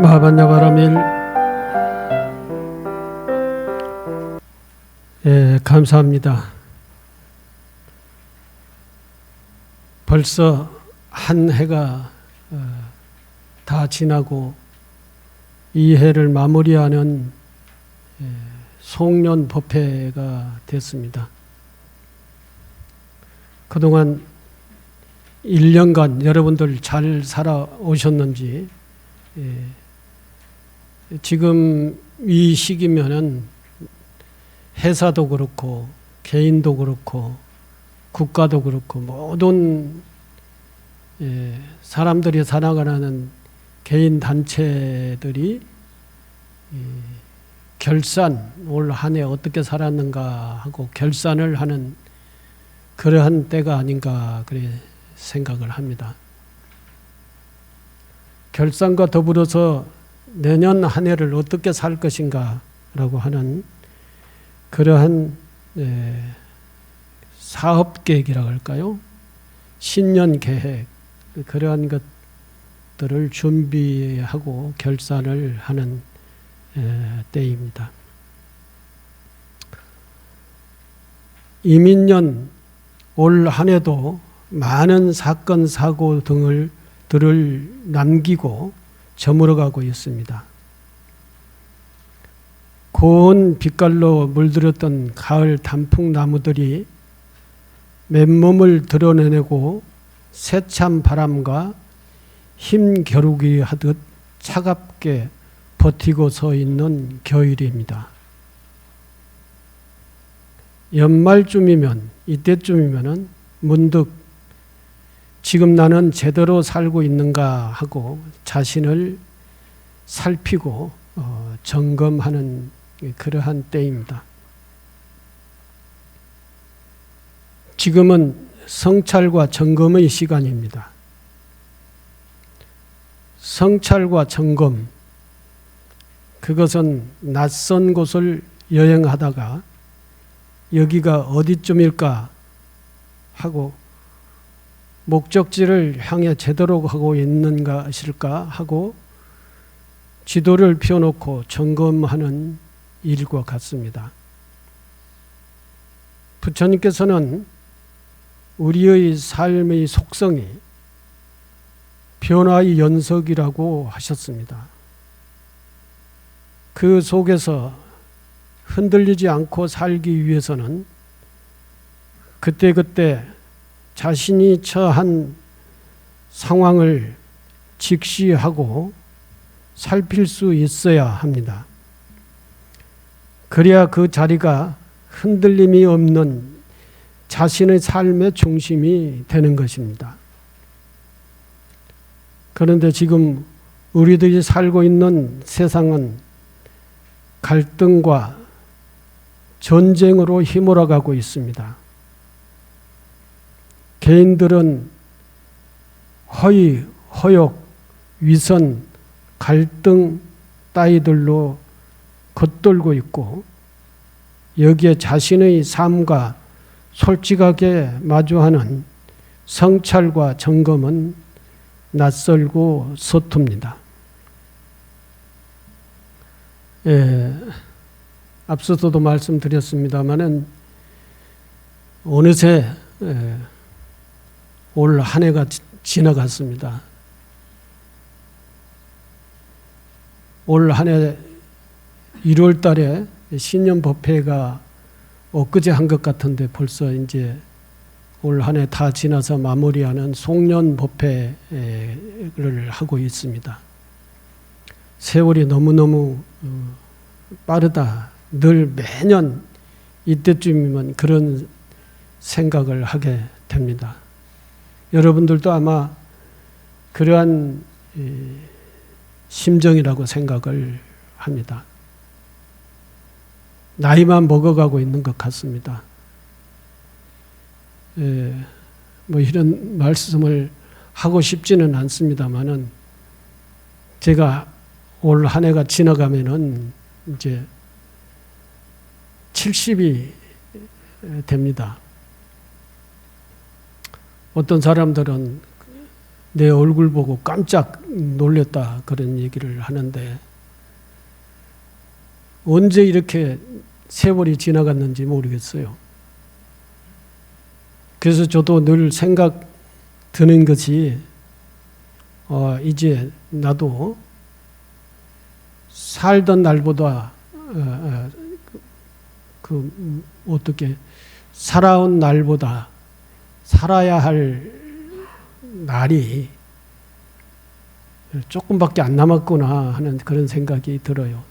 마반야바라밀 감사합니다. 벌써 한 해가 다 지나고 이 해를 마무리하는 송년 법회가 됐습니다. 그동안 1년간 여러분들 잘 살아오셨는지, 지금 이 시기면은 회사도 그렇고 개인도 그렇고 국가도 그렇고 모든 사람들이 살아가는 개인 단체들이 결산, 올 한 해 어떻게 살았는가 하고 결산을 하는 그러한 때가 아닌가 그래 생각을 합니다. 결산과 더불어서 내년 한 해를 어떻게 살 것인가 라고 하는 그러한 사업계획이라고 할까요? 신년 계획, 그러한 것들을 준비하고 결산을 하는 때입니다. 이민년 올 한 해도 많은 사건, 사고 들을 남기고 저물어가고 있습니다. 고운 빛깔로 물들었던 가을 단풍나무들이 맨몸을 드러내고 세찬 바람과 힘겨루기 하듯 차갑게 버티고 서 있는 겨울입니다. 연말쯤이면, 이때쯤이면은 문득 지금 나는 제대로 살고 있는가 하고 자신을 살피고 점검하는 그러한 때입니다. 지금은 성찰과 점검의 시간입니다. 성찰과 점검, 그것은 낯선 곳을 여행하다가 여기가 어디쯤일까 하고 목적지를 향해 제대로 가고 있는 것일까 하고 지도를 펴놓고 점검하는 일과 같습니다. 부처님께서는 우리의 삶의 속성이 변화의 연속이라고 하셨습니다. 그 속에서 흔들리지 않고 살기 위해서는 그때그때 자신이 처한 상황을 직시하고 살필 수 있어야 합니다. 그래야 그 자리가 흔들림이 없는 자신의 삶의 중심이 되는 것입니다. 그런데 지금 우리들이 살고 있는 세상은 갈등과 전쟁으로 휘몰아가고 있습니다. 개인들은 허위, 허욕, 위선, 갈등 따위들로 겉돌고 있고 여기에 자신의 삶과 솔직하게 마주하는 성찰과 점검은 낯설고 서툽니다. 앞서서도 말씀드렸습니다마는 어느새 올 한 해가 지나갔습니다. 올 한 해 1월 달에 신년 법회가 엊그제 한 것 같은데 벌써 이제 올 한 해 다 지나서 마무리하는 송년 법회를 하고 있습니다. 세월이 너무너무 빠르다. 늘 매년 이때쯤이면 그런 생각을 하게 됩니다. 여러분들도 아마 그러한 심정이라고 생각을 합니다. 나이만 먹어가고 있는 것 같습니다. 뭐 이런 말씀을 하고 싶지는 않습니다만은 제가 올 한 해가 지나가면은 이제 70이 됩니다. 어떤 사람들은 내 얼굴 보고 깜짝 놀랐다 그런 얘기를 하는데 언제 이렇게 세월이 지나갔는지 모르겠어요. 그래서 저도 늘 생각 드는 것이 이제 나도 살던 날보다 어떻게 살아온 날보다 살아야 할 날이 조금밖에 안 남았구나 하는 그런 생각이 들어요.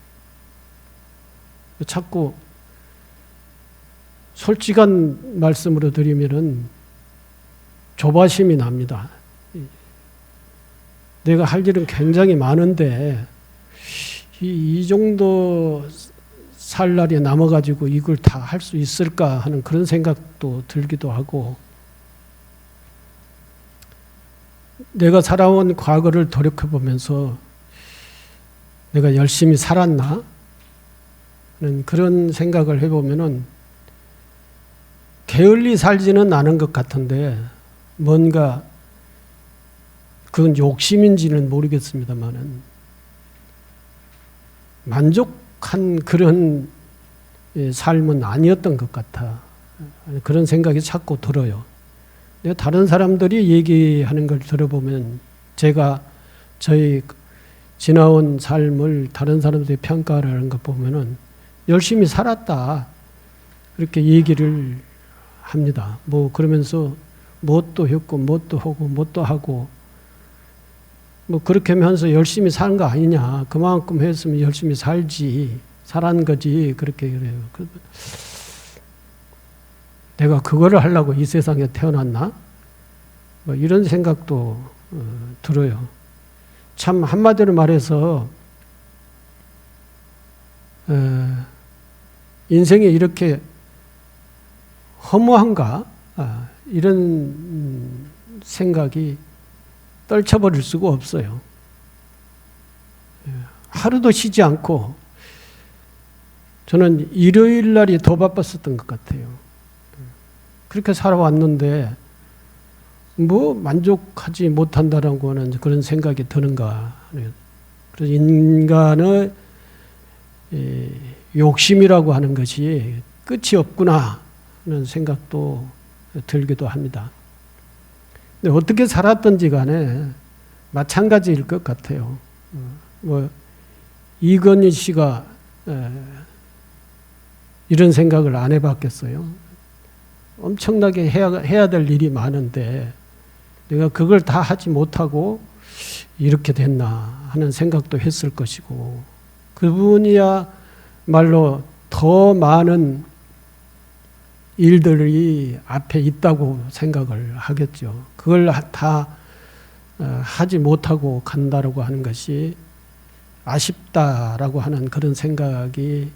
자꾸 솔직한 말씀으로 드리면은 조바심이 납니다. 내가 할 일은 굉장히 많은데 이 정도 살 날이 남아가지고 이걸 다 할 수 있을까 하는 그런 생각도 들기도 하고 내가 살아온 과거를 돌이켜보면서 내가 열심히 살았나? 하는 그런 생각을 해보면은 게을리 살지는 않은 것 같은데 뭔가 그건 욕심인지는 모르겠습니다만은 만족한 그런 삶은 아니었던 것 같아. 그런 생각이 자꾸 들어요. 다른 사람들이 얘기하는 걸 들어보면 제가 저희 지나온 삶을 다른 사람들이 평가를 하는 것 보면은 열심히 살았다. 그렇게 얘기를 합니다. 뭐 그러면서 뭣도 했고 뭣도 하고 뭣도 하고 뭐 그렇게 하면서 열심히 사는 거 아니냐. 그만큼 했으면 열심히 살지. 살한 거지. 그렇게 그래요. 내가 그거를 하려고 이 세상에 태어났나? 뭐 이런 생각도 들어요. 참 한마디로 말해서 인생이 이렇게 허무한가? 이런 생각이 떨쳐버릴 수가 없어요. 하루도 쉬지 않고 저는 일요일 날이 더 바빴었던 것 같아요. 그렇게 살아왔는데 뭐 만족하지 못한다라고 하는 그런 생각이 드는가. 그래서 인간의 욕심이라고 하는 것이 끝이 없구나 하는 생각도 들기도 합니다. 근데 어떻게 살았든지 간에 마찬가지일 것 같아요. 뭐 이건희 씨가 이런 생각을 안 해봤겠어요. 엄청나게 해야 될 일이 많은데 내가 그걸 다 하지 못하고 이렇게 됐나 하는 생각도 했을 것이고 그분이야말로 더 많은 일들이 앞에 있다고 생각을 하겠죠. 그걸 다 하지 못하고 간다라고 하는 것이 아쉽다라고 하는 그런 생각이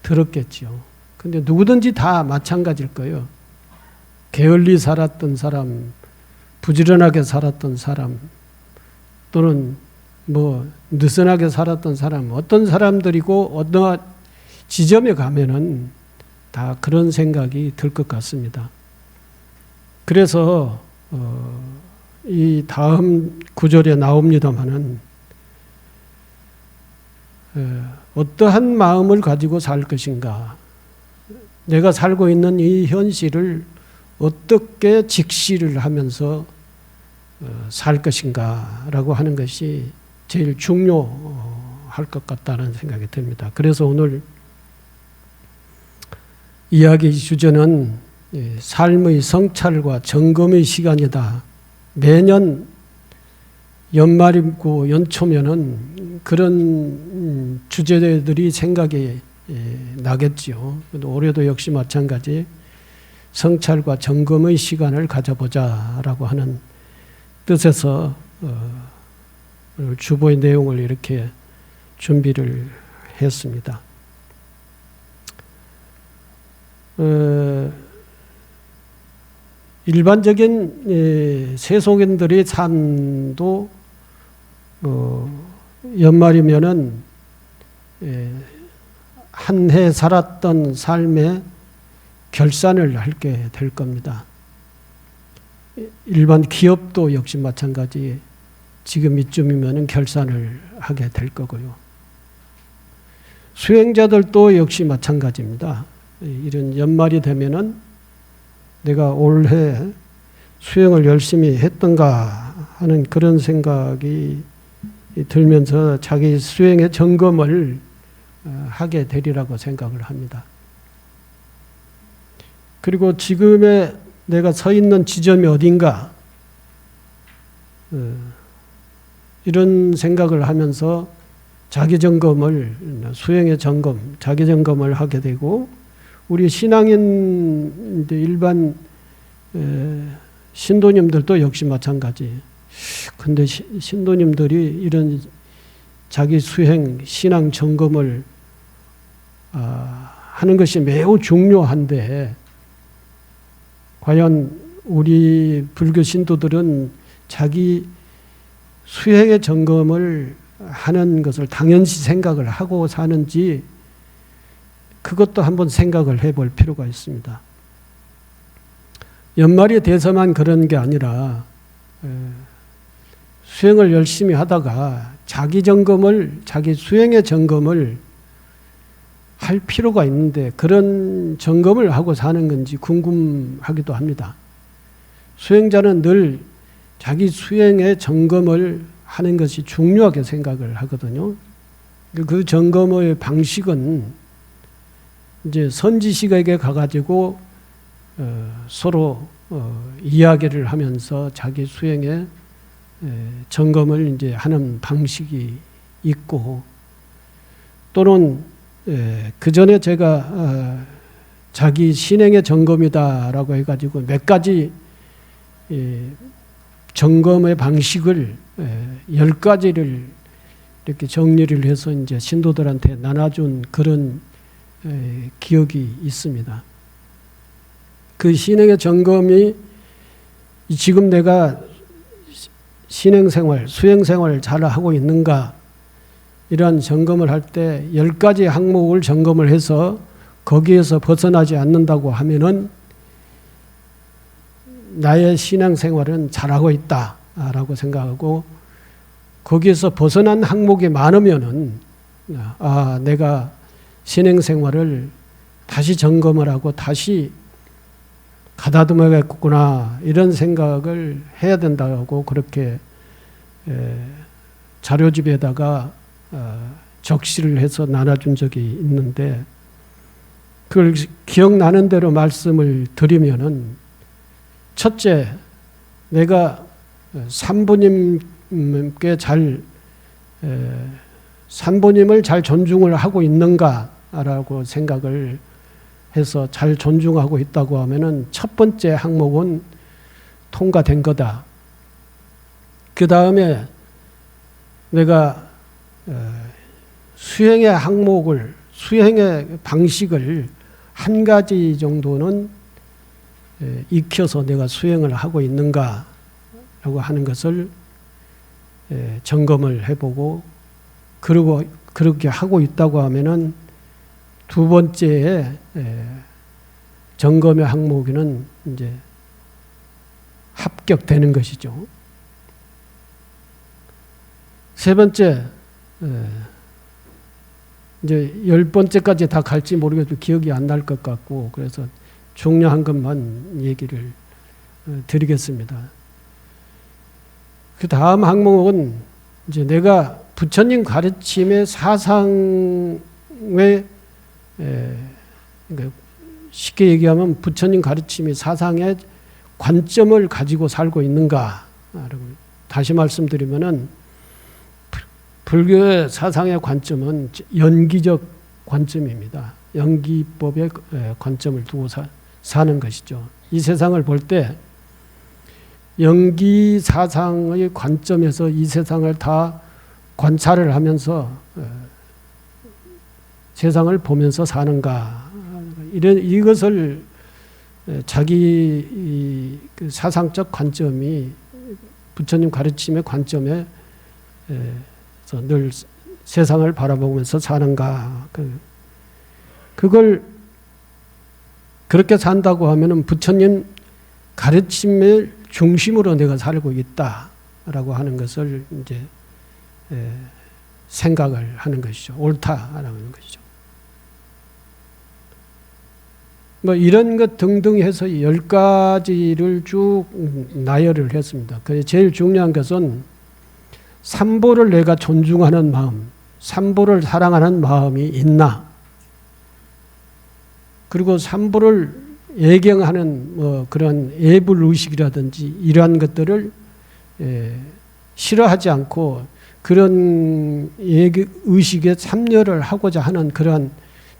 들었겠죠. 근데 누구든지 다 마찬가지일 거예요. 게을리 살았던 사람, 부지런하게 살았던 사람, 또는 뭐 느슨하게 살았던 사람, 어떤 사람들이고 어떤 지점에 가면은 다 그런 생각이 들 것 같습니다. 그래서 이 다음 구절에 나옵니다마는 어떠한 마음을 가지고 살 것인가, 내가 살고 있는 이 현실을 어떻게 직시를 하면서 살 것인가라고 하는 것이 제일 중요할 것 같다는 생각이 듭니다. 그래서 오늘 이야기 주제는 삶의 성찰과 점검의 시간이다. 매년 연말이고 연초면은 그런 주제들이 생각이 나겠지요. 올해도 역시 마찬가지 성찰과 점검의 시간을 가져보자라고 하는 뜻에서 주보의 내용을 이렇게 준비를 했습니다. 일반적인 세속인들의 삶도 연말이면은 한 해 살았던 삶의 결산을 하게 될 겁니다. 일반 기업도 역시 마찬가지 지금 이쯤이면 결산을 하게 될 거고요. 수행자들도 역시 마찬가지입니다. 이런 연말이 되면은 내가 올해 수행을 열심히 했던가 하는 그런 생각이 들면서 자기 수행의 점검을 하게 되리라고 생각을 합니다. 그리고 지금의 내가 서 있는 지점이 어딘가 이런 생각을 하면서 자기 점검을 수행의 점검, 자기 점검을 하게 되고 우리 신앙인 일반 신도님들도 역시 마찬가지. 근데 신도님들이 이런 자기 수행, 신앙 점검을 하는 것이 매우 중요한데 과연 우리 불교 신도들은 자기 수행의 점검을 하는 것을 당연시 생각을 하고 사는지 그것도 한번 생각을 해볼 필요가 있습니다. 연말이 돼서만 그런 게 아니라 수행을 열심히 하다가 자기 점검을, 자기 수행의 점검을 할 필요가 있는데 그런 점검을 하고 사는 건지 궁금하기도 합니다. 수행자는 늘 자기 수행의 점검을 하는 것이 중요하게 생각을 하거든요. 그 점검의 방식은 이제 선지식에게 가가지고 서로 이야기를 하면서 자기 수행의 점검을 이제 하는 방식이 있고 또는 그 전에 제가 자기 신행의 점검이다라고 해가지고 몇 가지 점검의 방식을 10가지를 이렇게 정리를 해서 이제 신도들한테 나눠준 그런 기억이 있습니다. 그 신행의 점검이 지금 내가 신행생활, 수행생활을 잘 하고 있는가 이러한 점검을 할 때 10가지 항목을 점검을 해서 거기에서 벗어나지 않는다고 하면은 나의 신앙생활은 잘하고 있다라고 생각하고 거기에서 벗어난 항목이 많으면은 내가 신앙생활을 다시 점검을 하고 다시 가다듬어야겠구나 이런 생각을 해야 된다고 그렇게 자료집에다가 적시를 해서 나눠준 적이 있는데 그걸 기억나는 대로 말씀을 드리면은 첫째, 내가 산부님께 산부님을 잘 존중을 하고 있는가라고 생각을 해서 잘 존중하고 있다고 하면은 첫 번째 항목은 통과된 거다. 그 다음에 내가 수행의 항목을, 수행의 방식을 한 가지 정도는 익혀서 내가 수행을 하고 있는가라고 하는 것을 점검을 해보고 그리고 그렇게 하고 있다고 하면은 두 번째에 점검의 항목에는 이제 합격되는 것이죠. 세 번째, 이제 10번째까지 다 갈지 모르겠고 기억이 안 날 것 같고 그래서 중요한 것만 얘기를 드리겠습니다. 그 다음 항목은 이제 내가 부처님 가르침의 사상에 그러니까 쉽게 얘기하면 부처님 가르침의 사상의 관점을 가지고 살고 있는가. 다시 말씀드리면은 불교의 사상의 관점은 연기적 관점입니다. 연기법의 관점을 두고 사는 것이죠. 이 세상을 볼 때 연기 사상의 관점에서 이 세상을 다 관찰을 하면서 세상을 보면서 사는가. 이것을 자기 그 사상적 관점이 부처님 가르침의 관점에 늘 세상을 바라보면서 사는가. 그걸 그렇게 산다고 하면은 부처님 가르침을 중심으로 내가 살고 있다라고 하는 것을 이제 생각을 하는 것이죠. 옳다라는 것이죠. 뭐 이런 것 등등 해서 10가지를 쭉 나열을 했습니다. 그래서 제일 중요한 것은 삼보를 내가 존중하는 마음, 삼보를 사랑하는 마음이 있나? 그리고 삼보를 예경하는 뭐 그런 애불 의식이라든지 이러한 것들을 싫어하지 않고 그런 의식에 참여를 하고자 하는 그러한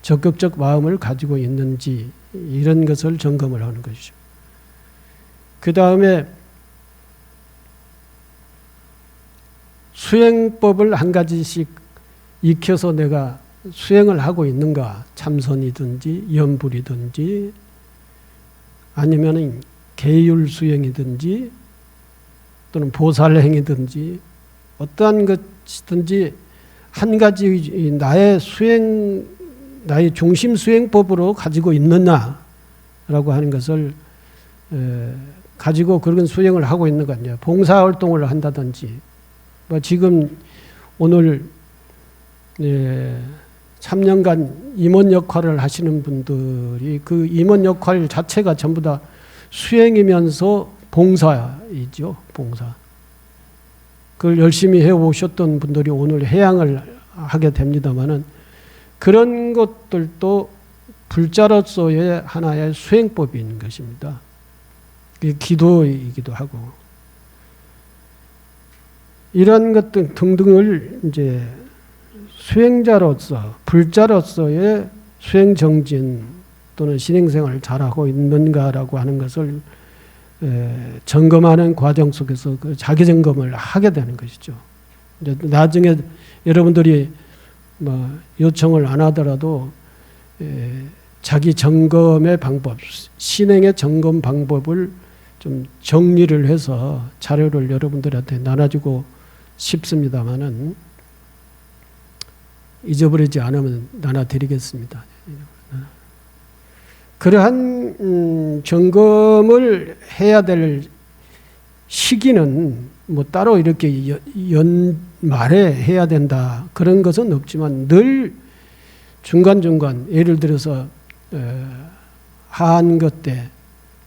적극적 마음을 가지고 있는지 이런 것을 점검을 하는 것이죠. 그 다음에 수행법을 한 가지씩 익혀서 내가 수행을 하고 있는가, 참선이든지 염불이든지 아니면 계율 수행이든지 또는 보살행이든지 어떠한 것이든지 한 가지 나의 중심 수행법으로 가지고 있느냐라고 하는 것을 가지고 그런 수행을 하고 있는 거 아니에요. 봉사활동을 한다든지 뭐 지금 오늘 3년간 임원 역할을 하시는 분들이 그 임원 역할 자체가 전부 다 수행이면서 봉사이죠. 봉사. 그걸 열심히 해오셨던 분들이 오늘 해양을 하게 됩니다마는 그런 것들도 불자로서의 하나의 수행법인 것입니다. 기도이기도 하고 이런 것들 등등을 이제 수행자로서 불자로서의 수행 정진 또는 신행생활을 잘하고 있는가라고 하는 것을 점검하는 과정 속에서 그 자기 점검을 하게 되는 것이죠. 이제 나중에 여러분들이 뭐 요청을 안 하더라도 자기 점검의 방법, 신행의 점검 방법을 좀 정리를 해서 자료를 여러분들한테 나눠주고 싶습니다만은 잊어버리지 않으면 나눠드리겠습니다. 그러한 점검을 해야 될 시기는 뭐 따로 이렇게 연말에 해야 된다 그런 것은 없지만 늘 중간중간 예를 들어서 한거 때,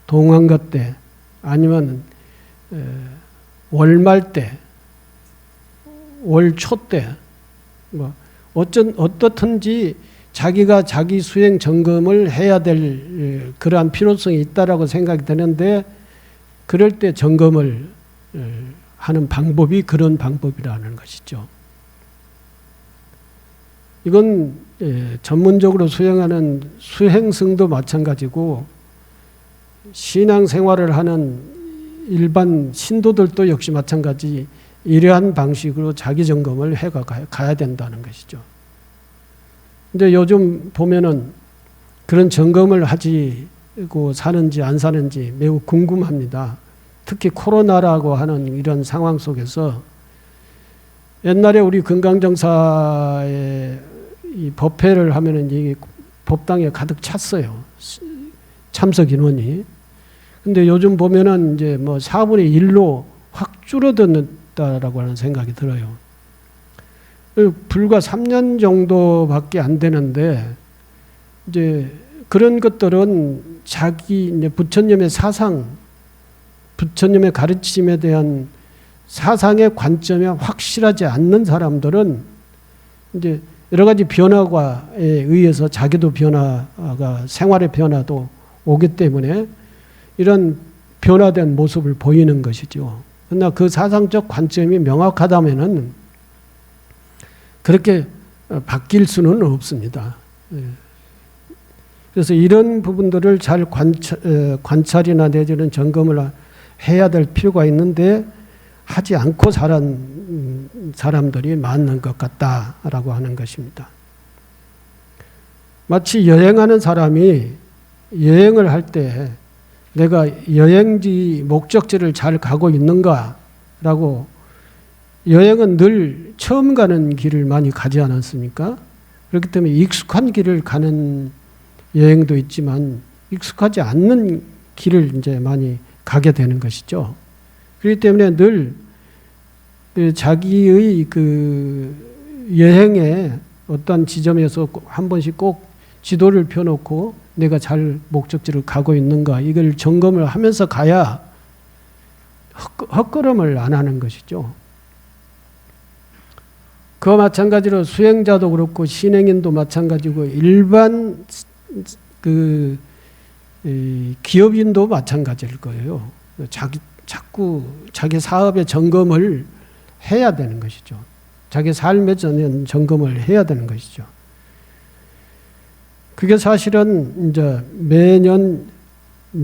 동한거 때 아니면 월말 때, 월초 때 뭐 어떻든지 자기가 자기 수행 점검을 해야 될 그러한 필요성이 있다라고 생각이 되는데 그럴 때 점검을 하는 방법이 그런 방법이라는 것이죠. 이건 전문적으로 수행하는 수행승도 마찬가지고 신앙생활을 하는 일반 신도들도 역시 마찬가지 이러한 방식으로 자기 점검을 해가야 된다는 것이죠. 근데 요즘 보면은 그런 점검을 하고 사는지 안 사는지 매우 궁금합니다. 특히 코로나라고 하는 이런 상황 속에서 옛날에 우리 금강정사에 이 법회를 하면은 이게 법당에 가득 찼어요. 참석 인원이. 근데 요즘 보면은 이제 뭐 4분의 1로 확 줄어든다라고 하는 생각이 들어요. 불과 3년 정도밖에 안 되는데 이제 그런 것들은 자기 이제 부처님의 사상, 부처님의 가르침에 대한 사상의 관점에 확실하지 않는 사람들은 이제 여러 가지 변화에 의해서 자기도 변화가 생활의 변화도 오기 때문에 이런 변화된 모습을 보이는 것이죠. 그러나 그 사상적 관점이 명확하다면은 그렇게 바뀔 수는 없습니다. 그래서 이런 부분들을 잘 관찰이나 내지는 점검을 해야 될 필요가 있는데 하지 않고 자란 사람들이 많은 것 같다라고 하는 것입니다. 마치 여행하는 사람이 여행을 할 때 내가 여행지 목적지를 잘 가고 있는가라고 여행은 늘 처음 가는 길을 많이 가지 않았습니까? 그렇기 때문에 익숙한 길을 가는 여행도 있지만 익숙하지 않는 길을 이제 많이 가게 되는 것이죠. 그렇기 때문에 늘 자기의 그 여행에 어떤 지점에서 한 번씩 꼭 지도를 펴놓고 내가 잘 목적지를 가고 있는가 이걸 점검을 하면서 가야 헛걸음을 안 하는 것이죠. 그와 마찬가지로 수행자도 그렇고 신행인도 마찬가지고 일반 그 기업인도 마찬가지일 거예요. 자꾸 자기 사업의 점검을 해야 되는 것이죠. 자기 삶의 점검을 해야 되는 것이죠. 그게 사실은 이제 매년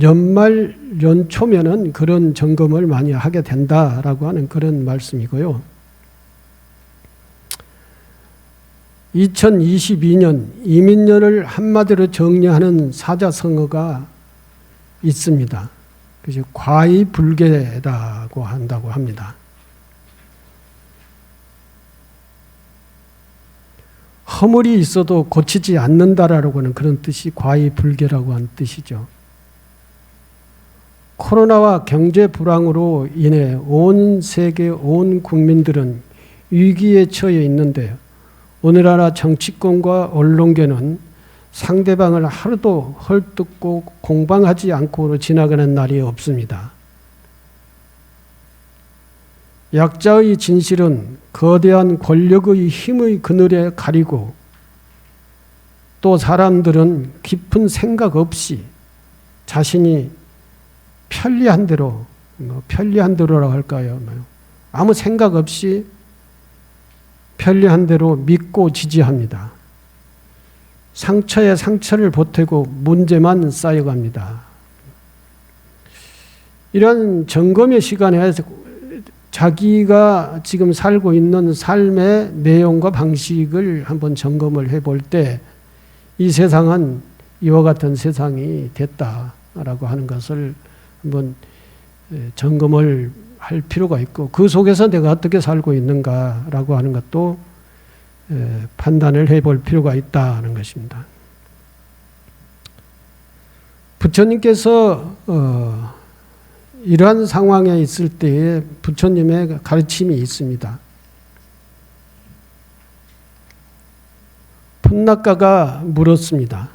연말 연초면은 그런 점검을 많이 하게 된다라고 하는 그런 말씀이고요. 2022년 이민년을 한마디로 정리하는 사자성어가 있습니다. 그래서 과의불개라고 한다고 합니다. 허물이 있어도 고치지 않는다라고 하는 그런 뜻이 과의불개라고 하는 뜻이죠. 코로나와 경제 불황으로 인해 온 세계 온 국민들은 위기에 처해 있는데 우리나라 정치권과 언론계는 상대방을 하루도 헐뜯고 공방하지 않고 지나가는 날이 없습니다. 약자의 진실은 거대한 권력의 힘의 그늘에 가리고 또 사람들은 깊은 생각 없이 자신이 편리한 대로, 편리한 대로라고 할까요? 아무 생각 없이 편리한 대로 믿고 지지합니다. 상처에 상처를 보태고 문제만 쌓여갑니다. 이런 점검의 시간에 자기가 지금 살고 있는 삶의 내용과 방식을 한번 점검을 해볼 때 이 세상은 이와 같은 세상이 됐다라고 하는 것을 한번 점검을 할 필요가 있고 그 속에서 내가 어떻게 살고 있는가라고 하는 것도 판단을 해볼 필요가 있다는 것입니다. 부처님께서 이러한 상황에 있을 때에 부처님의 가르침이 있습니다. 풋낙가가 물었습니다.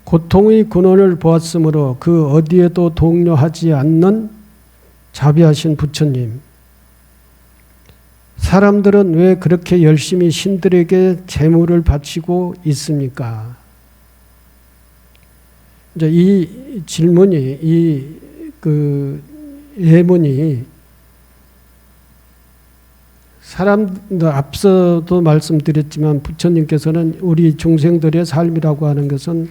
고통의 근원을 보았으므로 그 어디에도 동요하지 않는 자비하신 부처님, 사람들은 왜 그렇게 열심히 신들에게 재물을 바치고 있습니까? 이제 이 질문이, 예문이 사람들 앞서도 말씀드렸지만 부처님께서는 우리 중생들의 삶이라고 하는 것은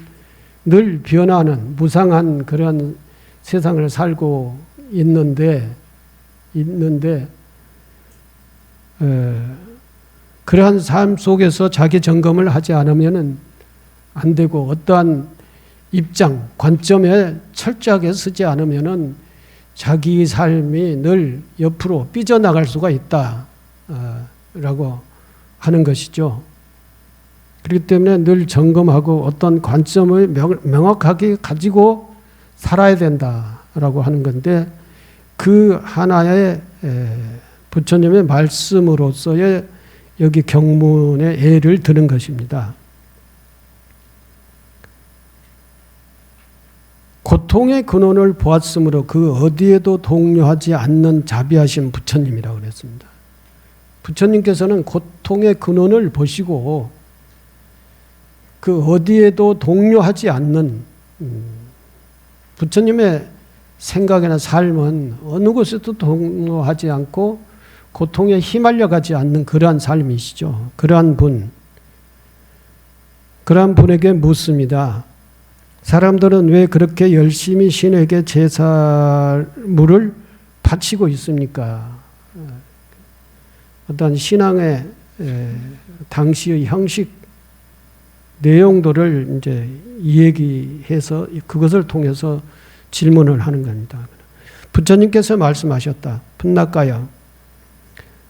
늘 변하는 무상한 그런 세상을 살고 있는데 그러한 삶 속에서 자기 점검을 하지 않으면 안 되고 어떠한 입장, 관점에 철저하게 서지 않으면 자기 삶이 늘 옆으로 삐져나갈 수가 있다라고 하는 것이죠. 그렇기 때문에 늘 점검하고 어떤 관점을 명확하게 가지고 살아야 된다라고 하는 건데 그 하나의 부처님의 말씀으로서의 여기 경문의 예를 드는 것입니다. 고통의 근원을 보았으므로 그 어디에도 동요하지 않는 자비하신 부처님이라고 그랬습니다. 부처님께서는 고통의 근원을 보시고 그 어디에도 동요하지 않는 부처님의 생각이나 삶은 어느 곳에도 동요하지 않고 고통에 휘말려 가지 않는 그러한 삶이시죠. 그러한 분에게 묻습니다. 사람들은 왜 그렇게 열심히 신에게 제사물을 바치고 있습니까? 어떤 신앙의 당시의 형식 내용들을 이제 얘기해서 그것을 통해서 질문을 하는 겁니다. 부처님께서 말씀하셨다. 풋낙가여,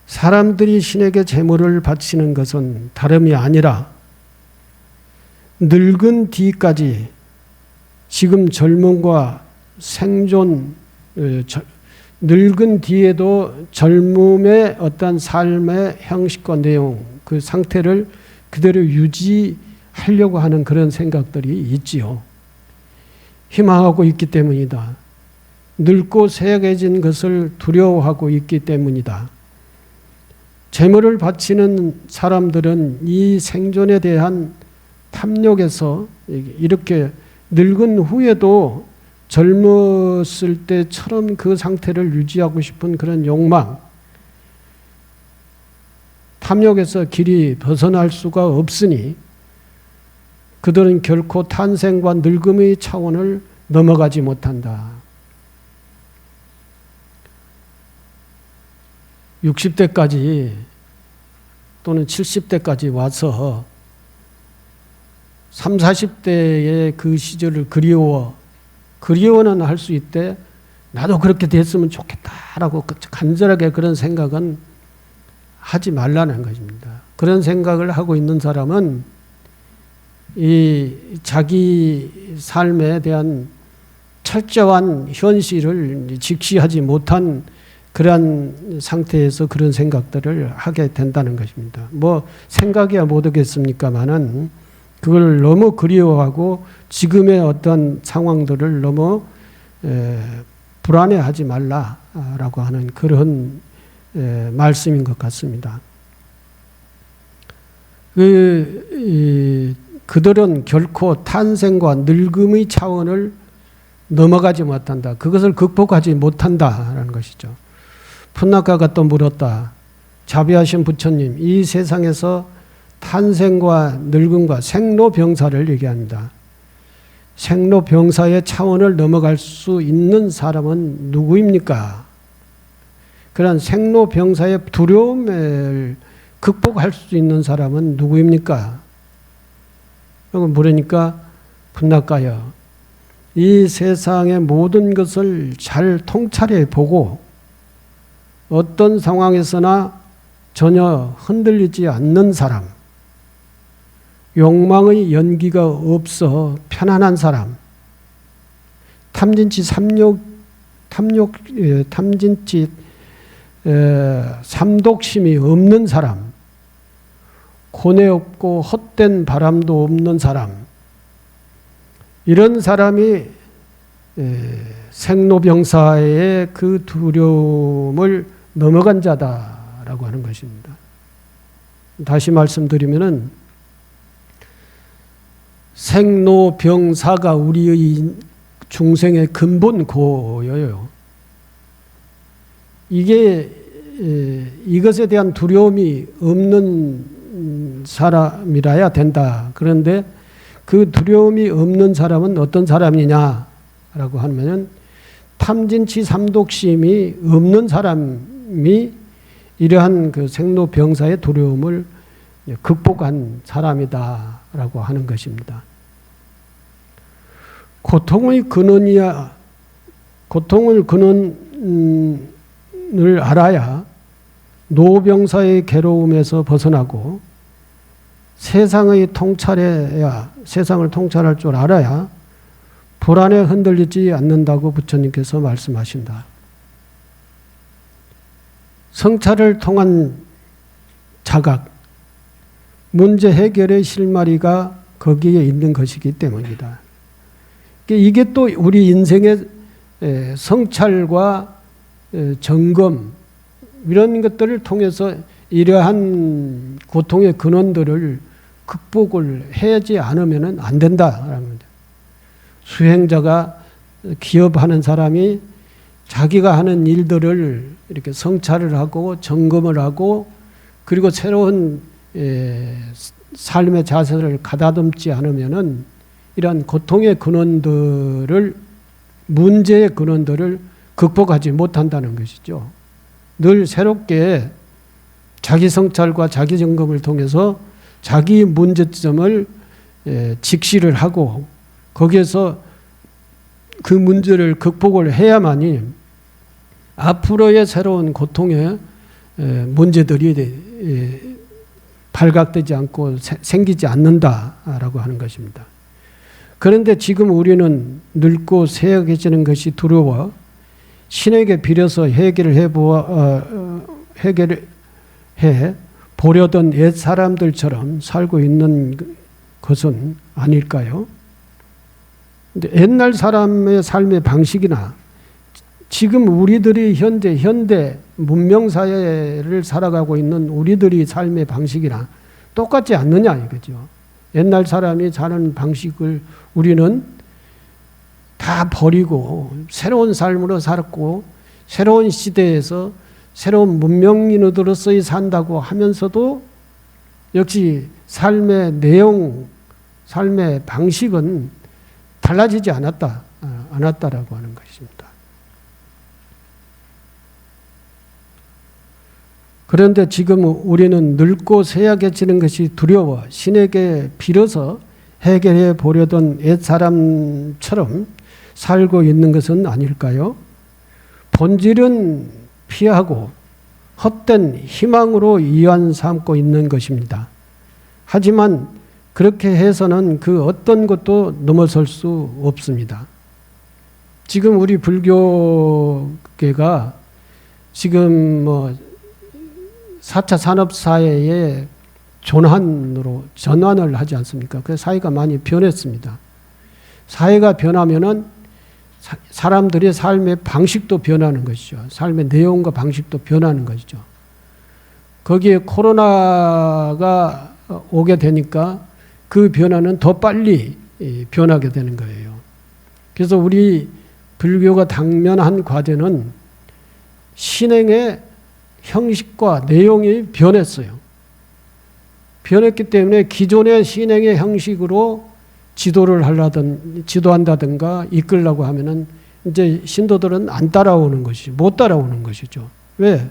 사람들이 신에게 제물을 바치는 것은 다름이 아니라 늙은 뒤까지 지금 젊음과 생존, 늙은 뒤에도 젊음의 어떤 삶의 형식과 내용, 그 상태를 그대로 유지하려고 하는 그런 생각들이 있지요. 희망하고 있기 때문이다. 늙고 쇠약해진 것을 두려워하고 있기 때문이다. 재물을 바치는 사람들은 이 생존에 대한 탐욕에서 이렇게 늙은 후에도 젊었을 때처럼 그 상태를 유지하고 싶은 그런 욕망, 탐욕에서 길이 벗어날 수가 없으니 그들은 결코 탄생과 늙음의 차원을 넘어가지 못한다. 60대까지 또는 70대까지 와서 30, 40대의 그 시절을 그리워는 할 수 있대. 나도 그렇게 됐으면 좋겠다라고 간절하게 그런 생각은 하지 말라는 것입니다. 그런 생각을 하고 있는 사람은 이 자기 삶에 대한 철저한 현실을 직시하지 못한 그러한 상태에서 그런 생각들을 하게 된다는 것입니다. 뭐 생각이야 못하겠습니까마는 그걸 너무 그리워하고 지금의 어떤 상황들을 너무 불안해하지 말라라고 하는 그런 말씀인 것 같습니다. 그들은 결코 탄생과 늙음의 차원을 넘어가지 못한다. 그것을 극복하지 못한다라는 것이죠. 풋나카가 또 물었다. 자비하신 부처님, 이 세상에서 탄생과 늙음과 생로병사를 얘기합니다. 생로병사의 차원을 넘어갈 수 있는 사람은 누구입니까? 그런 생로병사의 두려움을 극복할 수 있는 사람은 누구입니까? 물으니까 풋나카여, 이 세상의 모든 것을 잘 통찰해 보고 어떤 상황에서나 전혀 흔들리지 않는 사람, 욕망의 연기가 없어 편안한 사람, 탐진치 삼독심이 없는 사람, 고뇌 없고 헛된 바람도 없는 사람, 이런 사람이 생로병사의 그 두려움을 넘어간 자다라고 하는 것입니다. 다시 말씀드리면은 생로병사가 우리의 중생의 근본 고여요. 이것에 대한 두려움이 없는 사람이라야 된다. 그런데 그 두려움이 없는 사람은 어떤 사람이냐라고 하면 탐진치 삼독심이 없는 사람이 이러한 그 생로병사의 두려움을 극복한 사람이다라고 하는 것입니다. 고통의 근원을 알아야 노병사의 괴로움에서 벗어나고 세상을 통찰할 줄 알아야 불안에 흔들리지 않는다고 부처님께서 말씀하신다. 성찰을 통한 자각, 문제 해결의 실마리가 거기에 있는 것이기 때문이다. 이게 또 우리 인생의 성찰과 점검 이런 것들을 통해서 이러한 고통의 근원들을 극복을 하지 않으면 안 된다라는 겁니다. 수행자가 기업하는 사람이 자기가 하는 일들을 이렇게 성찰을 하고 점검을 하고 그리고 새로운 삶의 자세를 가다듬지 않으면은 이러한 고통의 근원들을 문제의 근원들을 극복하지 못한다는 것이죠. 늘 새롭게 자기 성찰과 자기 점검을 통해서 자기 문제점을 직시를 하고 거기에서 그 문제를 극복을 해야만이 앞으로의 새로운 고통의 문제들이 발각되지 않고 생기지 않는다라고 하는 것입니다. 그런데 지금 우리는 늙고 쇠약해지는 것이 두려워 신에게 빌어서 해결해 보려던 옛 사람들처럼 살고 있는 것은 아닐까요? 근데 옛날 사람의 삶의 방식이나 지금 우리들이 현대 문명사회를 살아가고 있는 우리들이 삶의 방식이나 똑같지 않느냐 이거죠. 옛날 사람이 사는 방식을 우리는 다 버리고 새로운 삶으로 살았고 새로운 시대에서 새로운 문명인으로서의 산다고 하면서도 역시 삶의 내용, 삶의 방식은 달라지지 않았다라고 하는 것입니다. 그런데 지금 우리는 늙고 쇠약해지는 것이 두려워 신에게 빌어서 해결해 보려던 옛사람처럼 살고 있는 것은 아닐까요? 본질은 피하고 헛된 희망으로 이완 삼고 있는 것입니다. 하지만 그렇게 해서는 그 어떤 것도 넘어설 수 없습니다. 지금 우리 불교계가 지금 4차 산업사회의 전환을 하지 않습니까? 그 사회가 많이 변했습니다. 사회가 변하면은 사람들의 삶의 방식도 변하는 것이죠. 삶의 내용과 방식도 변하는 것이죠. 거기에 코로나가 오게 되니까 그 변화는 더 빨리 변하게 되는 거예요. 그래서 우리 불교가 당면한 과제는 신행의 형식과 내용이 변했어요. 변했기 때문에 기존의 신행의 형식으로 지도한다든가 이끌려고 하면은 이제 신도들은 안 따라오는 것이죠. 못 따라오는 것이죠. 왜?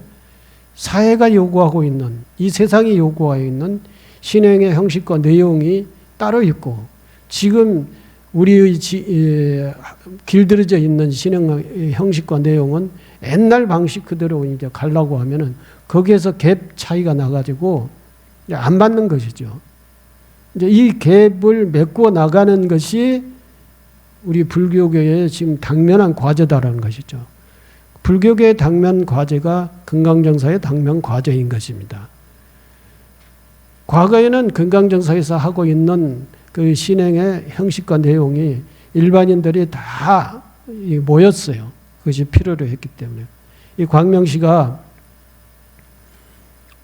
사회가 요구하고 있는, 이 세상이 요구하고 있는 신행의 형식과 내용이 따로 있고, 지금 우리의 길들여져 있는 신행의 형식과 내용은 옛날 방식 그대로 이제 가려고 하면은 거기에서 갭 차이가 나가지고 안 맞는 것이죠. 이제 이 갭을 메꿔 나가는 것이 우리 불교계의 지금 당면한 과제다라는 것이죠. 불교계의 당면 과제가 금강정사의 당면 과제인 것입니다. 과거에는 금강정사에서 하고 있는 그 신행의 형식과 내용이 일반인들이 다 모였어요. 그것이 필요로 했기 때문에. 이 광명시가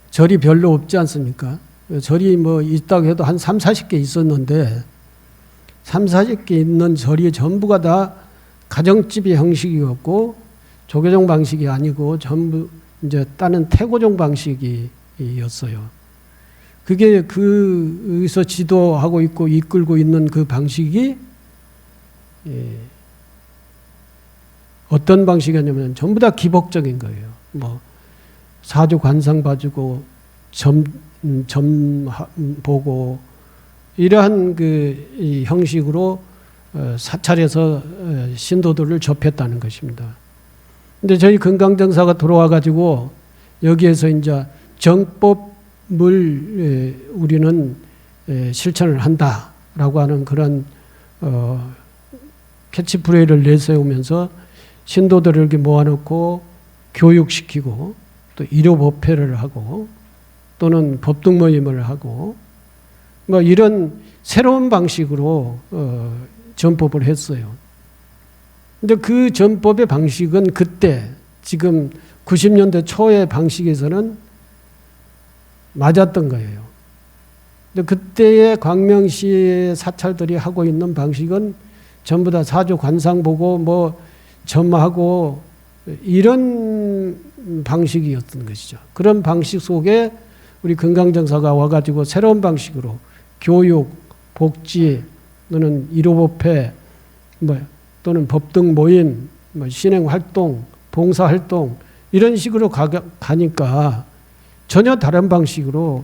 절이 별로 없지 않습니까? 절이 있다고 해도 한 3, 40개 있었는데 3, 40개 있는 절이 전부가 다 가정집의 형식이었고 조계종 방식이 아니고 전부 이제 다른 태고종 방식이었어요. 그게 그에서 지도하고 있고 이끌고 있는 그 방식이 어떤 방식이냐면 전부 다 기복적인 거예요. 사주 관상 봐주고 점 보고 이러한 이 형식으로 사찰에서 신도들을 접했다는 것입니다. 근데 저희 금강정사가 들어와 가지고 여기에서 이제 정법을 우리는 실천을 한다라고 하는 그런 캐치프레이를 내세우면서 신도들을 이렇게 모아놓고 교육시키고 또 일요법회를 하고 또는 법등모임을 하고 이런 새로운 방식으로 전법을 했어요. 근데 그 전법의 방식은 그때 지금 90년대 초의 방식에서는 맞았던 거예요. 근데 그때의 광명시의 사찰들이 하고 있는 방식은 전부 다 사주 관상 보고 점하고 이런 방식이었던 것이죠. 그런 방식 속에 우리 금강정사가 와가지고 새로운 방식으로 교육, 복지, 또는 일요법회, 또는 법등 모임, 신행활동, 봉사활동 이런 식으로 가니까 전혀 다른 방식으로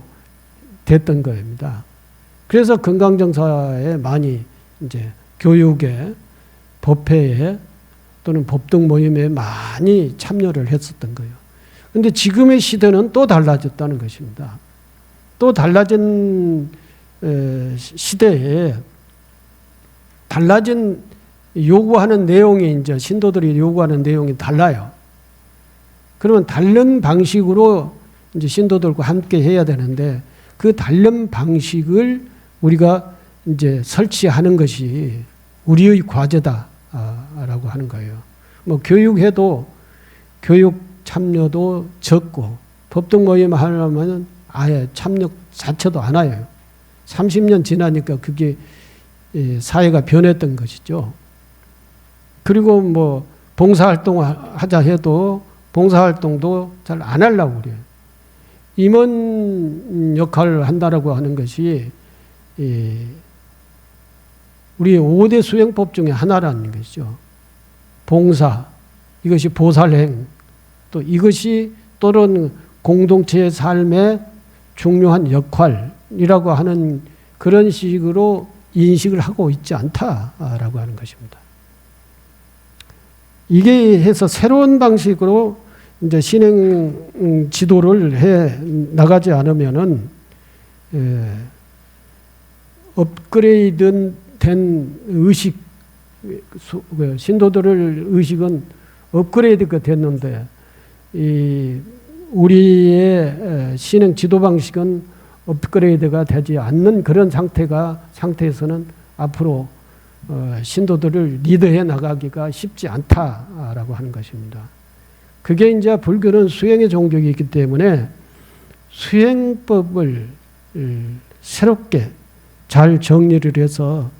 됐던 겁니다. 그래서 금강정사에 많이 이제 교육에, 법회에 또는 법등 모임에 많이 참여를 했었던 거예요. 그런데 지금의 시대는 또 달라졌다는 것입니다. 또 달라진 시대에 달라진 요구하는 내용이 이제 신도들이 요구하는 내용이 달라요. 그러면 다른 방식으로 이제 신도들과 함께 해야 되는데 그 다른 방식을 우리가 이제 설치하는 것이 우리의 과제다라고 하는 거예요. 뭐 교육해도 교육 참여도 적고 법정 모임 하려면 아예 참여 자체도 안 와요. 30년 지나니까 그게 사회가 변했던 것이죠. 그리고 뭐 봉사활동 하자 해도 봉사활동도 잘 안 하려고 그래요. 임원 역할을 한다라고 하는 것이 우리의 5대 수행법 중에 하나라는 것이죠. 봉사, 이것이 보살행, 또 이것이 또는 공동체의 삶의 중요한 역할이라고 하는 그런 식으로 인식을 하고 있지 않다라고 하는 것입니다. 이게 해서 새로운 방식으로 이제 신행 지도를 해 나가지 않으면은 업그레이드 된 의식, 신도들의 의식은 업그레이드가 됐는데 우리의 신행 지도 방식은 업그레이드가 되지 않는 그런 상태에서는 앞으로 신도들을 리드해 나가기가 쉽지 않다라고 하는 것입니다. 그게 이제 불교는 수행의 종교이기 때문에 수행법을 새롭게 잘 정리를 해서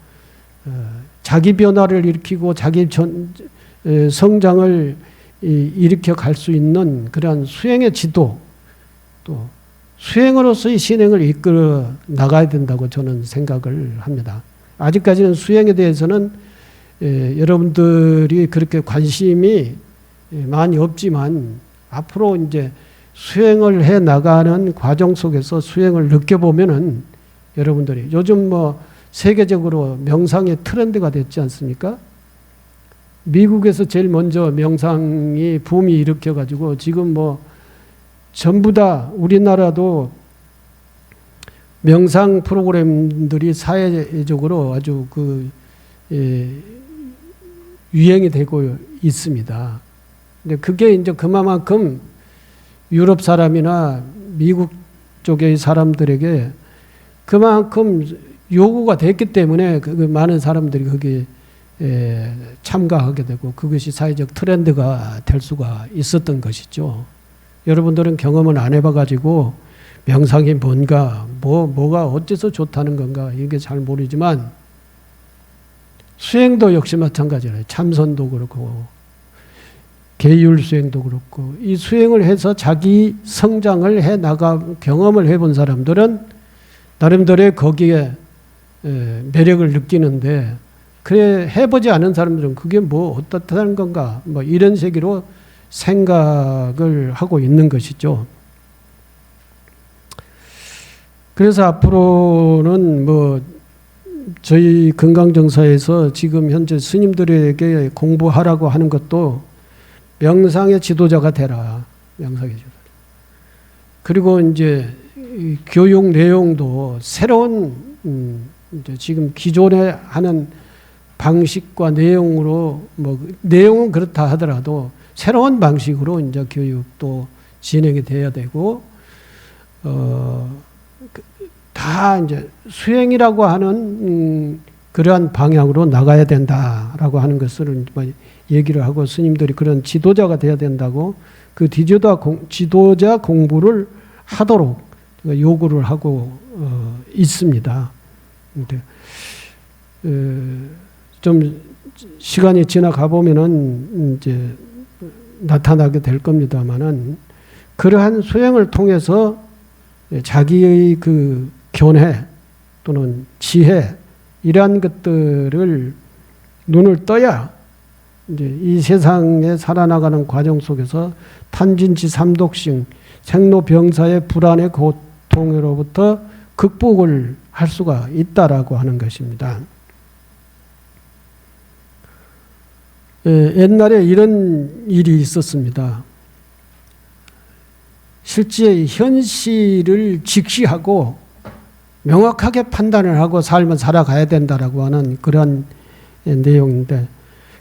자기 변화를 일으키고 자기 성장을 일으켜 갈 수 있는 그러한 수행의 지도, 또 수행으로서의 신행을 이끌어 나가야 된다고 저는 생각을 합니다. 아직까지는 수행에 대해서는 여러분들이 그렇게 관심이 많이 없지만 앞으로 이제 수행을 해 나가는 과정 속에서 수행을 느껴보면은 여러분들이 요즘 뭐 세계적으로 명상의 트렌드가 됐지 않습니까? 미국에서 제일 먼저 명상이 붐이 일으켜가지고 지금 뭐 전부 다 우리나라도 명상 프로그램들이 사회적으로 아주 유행이 되고 있습니다. 근데 그게 이제 그만큼 유럽 사람이나 미국 쪽의 사람들에게 그만큼 요구가 됐기 때문에 많은 사람들이 거기에 참가하게 되고 그것이 사회적 트렌드가 될 수가 있었던 것이죠. 여러분들은 경험을 안 해봐가지고 명상이 뭔가, 뭐가 어째서 좋다는 건가 이게 잘 모르지만 수행도 역시 마찬가지예요. 참선도 그렇고 계율 수행도 그렇고 이 수행을 해서 자기 성장을 해 나가 경험을 해본 사람들은 나름대로의 거기에 매력을 느끼는데 그래 해보지 않은 사람들은 그게 뭐 어떻다는 건가 뭐 이런 식으로 생각을 하고 있는 것이죠. 그래서 앞으로는 뭐 저희 건강정사에서 지금 현재 스님들에게 공부하라고 하는 것도 명상의 지도자가 되라. 명상의 지도자. 그리고 이제 교육 내용도 새로운 이제 지금 기존에 하는 방식과 내용으로 뭐 내용은 그렇다 하더라도 새로운 방식으로 이제 교육도 진행이 돼야 되고 다 이제 수행이라고 하는 그러한 방향으로 나가야 된다라고 하는 것을 얘기를 하고 스님들이 그런 지도자가 돼야 된다고 그 지도자 공부를 하도록 요구를 하고 있습니다. 근데 좀 시간이 지나가 보면은 이제 나타나게 될 겁니다만은 그러한 수행을 통해서 자기의 그 견해 또는 지혜 이러한 것들을 눈을 떠야 이제 이 세상에 살아나가는 과정 속에서 탄진치 삼독생 생로병사의 불안의 고통으로부터 극복을 할 수가 있다라고 하는 것입니다. 옛날에 이런 일이 있었습니다. 실제 현실을 직시하고 명확하게 판단을 하고 삶을 살아가야 된다라고 하는 그런 내용인데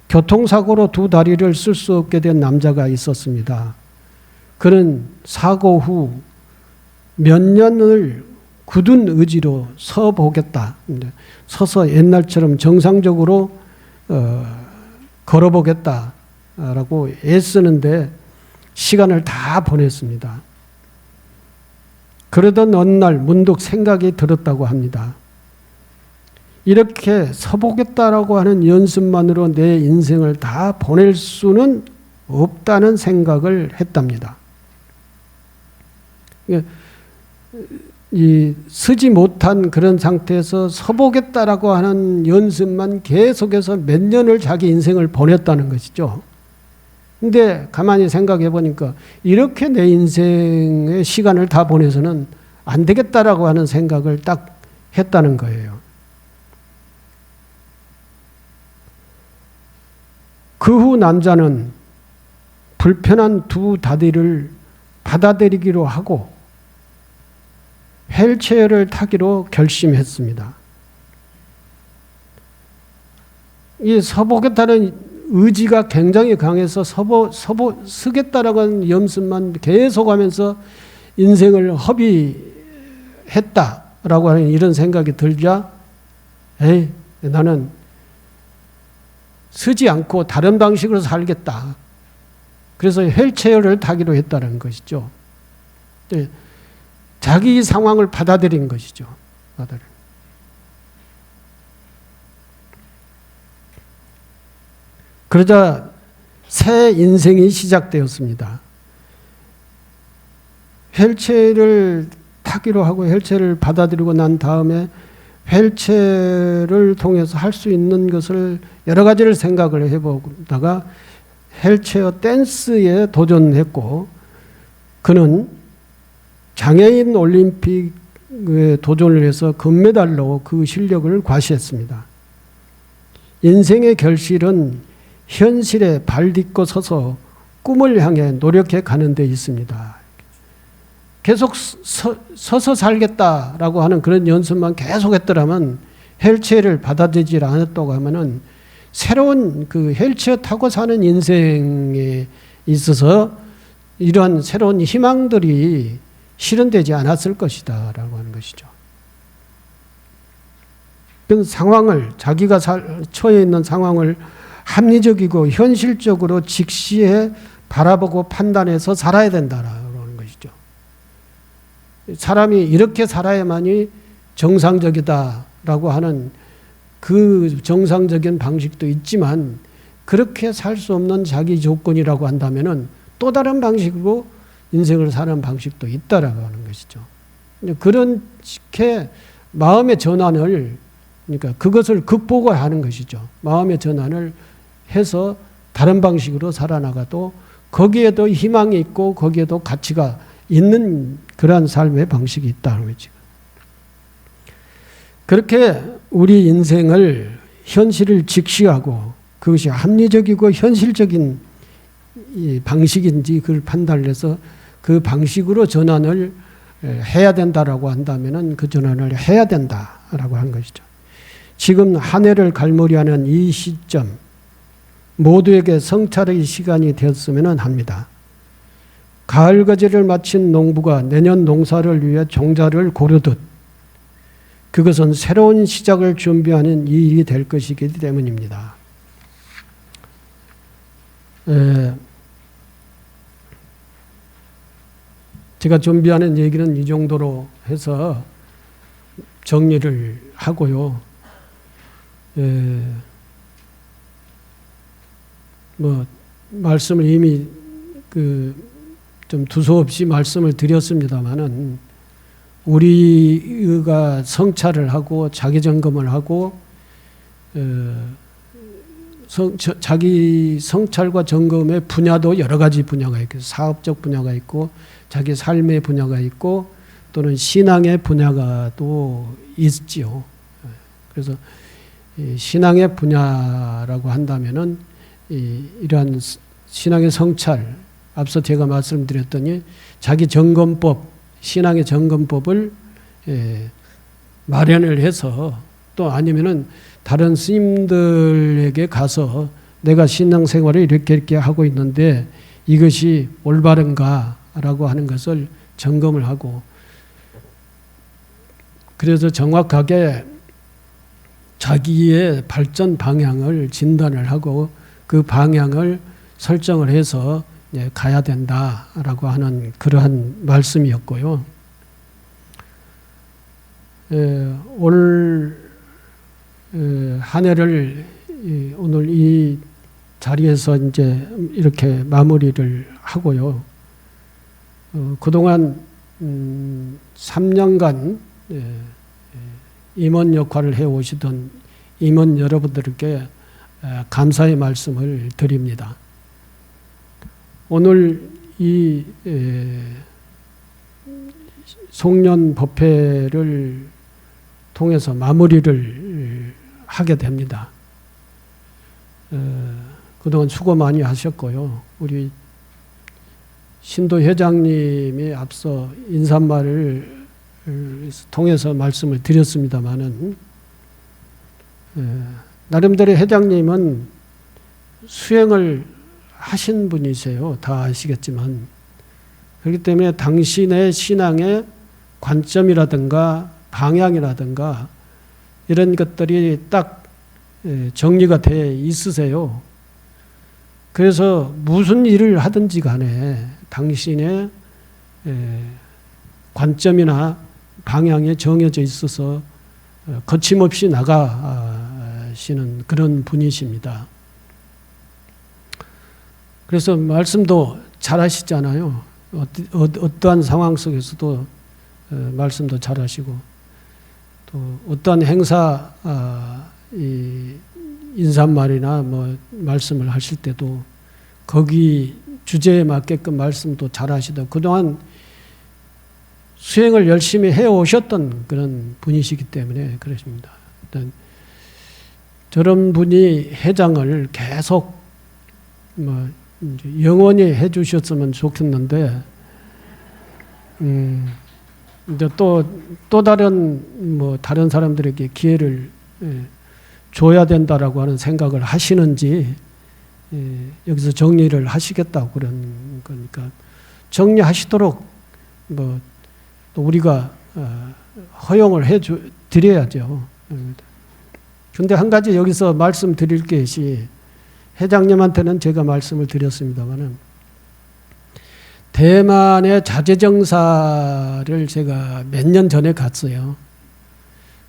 교통사고로 두 다리를 쓸 수 없게 된 남자가 있었습니다. 그는 사고 후 몇 년을 굳은 의지로 서보겠다. 서서 옛날처럼 정상적으로 걸어보겠다라고 애쓰는데 시간을 다 보냈습니다. 그러던 어느 날 문득 생각이 들었다고 합니다. 이렇게 서보겠다라고 하는 연습만으로 내 인생을 다 보낼 수는 없다는 생각을 했답니다. 이 서지 못한 그런 상태에서 서보겠다라고 하는 연습만 계속해서 몇 년을 자기 인생을 보냈다는 것이죠. 근데 가만히 생각해 보니까 이렇게 내 인생의 시간을 다 보내서는 안 되겠다라고 하는 생각을 딱 했다는 거예요. 그 후 남자는 불편한 두 다리를 받아들이기로 하고 휠체어를 타기로 결심했습니다. 이 서보겠다는 의지가 굉장히 강해서 서겠다라고 하는 염습만 계속하면서 인생을 허비했다라고 하는 이런 생각이 들자 나는 서지 않고 다른 방식으로 살겠다. 그래서 휠체어를 타기로 했다는 것이죠. 자기 상황을 받아들인 것이죠. 그러자 새 인생이 시작되었습니다. 휠체어를 타기로 하고 휠체어를 받아들이고 난 다음에 휠체어를 통해서 할 수 있는 것을 여러 가지를 생각을 해보다가 휠체어 댄스에 도전했고 그는 장애인 올림픽에 도전을 해서 금메달로 그 실력을 과시했습니다. 인생의 결실은 현실에 발 딛고 서서 꿈을 향해 노력해 가는 데 있습니다. 계속 서서 살겠다라고 하는 그런 연습만 계속했더라면 휠체어를 받아들이지 않았다고 하면은 새로운 그 휠체어 타고 사는 인생에 있어서 이러한 새로운 희망들이 실현되지 않았을 것이다라고 하는 것이죠. 그 상황을 자기가 처해 있는 상황을 합리적이고 현실적으로 직시해 바라보고 판단해서 살아야 된다라고 하는 것이죠. 사람이 이렇게 살아야만이 정상적이다라고 하는 그 정상적인 방식도 있지만 그렇게 살 수 없는 자기 조건이라고 한다면은 또 다른 방식으로 인생을 사는 방식도 있다라고 하는 것이죠. 그렇게 마음의 전환을 그러니까 그것을 극복하는 것이죠. 마음의 전환을 해서 다른 방식으로 살아나가도 거기에도 희망이 있고 거기에도 가치가 있는 그러한 삶의 방식이 있다는 거죠. 그렇게 우리 인생을 현실을 직시하고 그것이 합리적이고 현실적인 방식인지 그걸 판단을 해서 그 방식으로 전환을 해야 된다라고 한다면은 그 전환을 해야 된다라고 한 것이죠. 지금 한 해를 갈무리하는 이 시점 모두에게 성찰의 시간이 되었으면 합니다. 가을 거지를 마친 농부가 내년 농사를 위해 종자를 고르듯 그것은 새로운 시작을 준비하는 일이 될 것이기 때문입니다. 제가 준비하는 얘기는 이 정도로 해서 정리를 하고요. 말씀을 이미 좀 두서없이 말씀을 드렸습니다만은 우리가 성찰을 하고 자기 점검을 하고 자기 성찰과 점검의 분야도 여러 가지 분야가 있고 사업적 분야가 있고 자기 삶의 분야가 있고 또는 신앙의 분야가 또 있지요. 그래서 신앙의 분야라고 한다면은 이러한 신앙의 성찰 앞서 제가 말씀드렸더니 자기 점검법 신앙의 점검법을 마련을 해서 또 아니면은 다른 스님들에게 가서 내가 신앙생활을 이렇게 하고 있는데 이것이 올바른가 있는가라고 하는 것을 점검을 하고, 그래서 정확하게 자기의 발전 방향을 진단을 하고 그 방향을 설정을 해서 가야 된다라고 하는 그러한 말씀이었고요. 올 한 해를 오늘 이 자리에서 이제 이렇게 마무리를 하고요. 그동안 3년간 임원 역할을 해오시던 임원 여러분들께 감사의 말씀을 드립니다. 오늘 이 송년법회를 통해서 마무리를 하게 됩니다. 그동안 수고 많이 하셨고요. 우리 신도 회장님이 앞서 인사말을 통해서 말씀을 드렸습니다마는, 나름대로 회장님은 수행을 하신 분이세요. 다 아시겠지만. 그렇기 때문에 당신의 신앙의 관점이라든가 방향이라든가 이런 것들이 딱 정리가 돼 있으세요. 그래서 무슨 일을 하든지 간에 당신의 관점이나 방향이 정해져 있어서 거침없이 나가시는 그런 분이십니다. 그래서 말씀도 잘하시잖아요. 어떠한 상황 속에서도 말씀도 잘하시고, 또 어떠한 행사 인사말이나 뭐 말씀을 하실 때도 거기 주제에 맞게끔 말씀도 잘하시다. 그동안 수행을 열심히 해오셨던 그런 분이시기 때문에 그러십니다. 일단 저런 분이 회장을 계속 뭐 이제 영원히 해주셨으면 좋겠는데, 이제 또 다른 뭐 다른 사람들에게 기회를 줘야 된다라고 하는 생각을 하시는지, 여기서 정리를 하시겠다고 그런 거니까 정리하시도록 뭐 또 우리가 허용을 해 드려야죠. 근데 한 가지 여기서 말씀드릴 것이, 회장님한테는 제가 말씀을 드렸습니다마는, 대만의 자재정사를 제가 몇 년 전에 갔어요.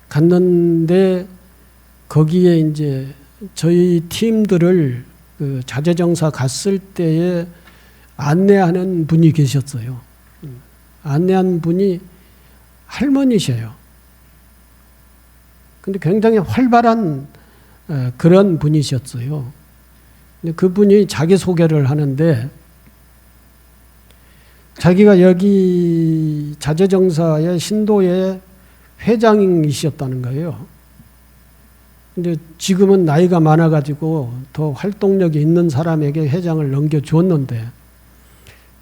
갔는데 거기에 이제 저희 팀들을 그 자재정사 갔을 때에 안내하는 분이 계셨어요. 안내한 분이 할머니셔요. 근데 굉장히 활발한 그런 분이셨어요. 근데 그분이 자기소개를 하는데, 자기가 여기 자재정사의 신도의 회장이셨다는 거예요. 근데 지금은 나이가 많아가지고 더 활동력이 있는 사람에게 회장을 넘겨줬는데,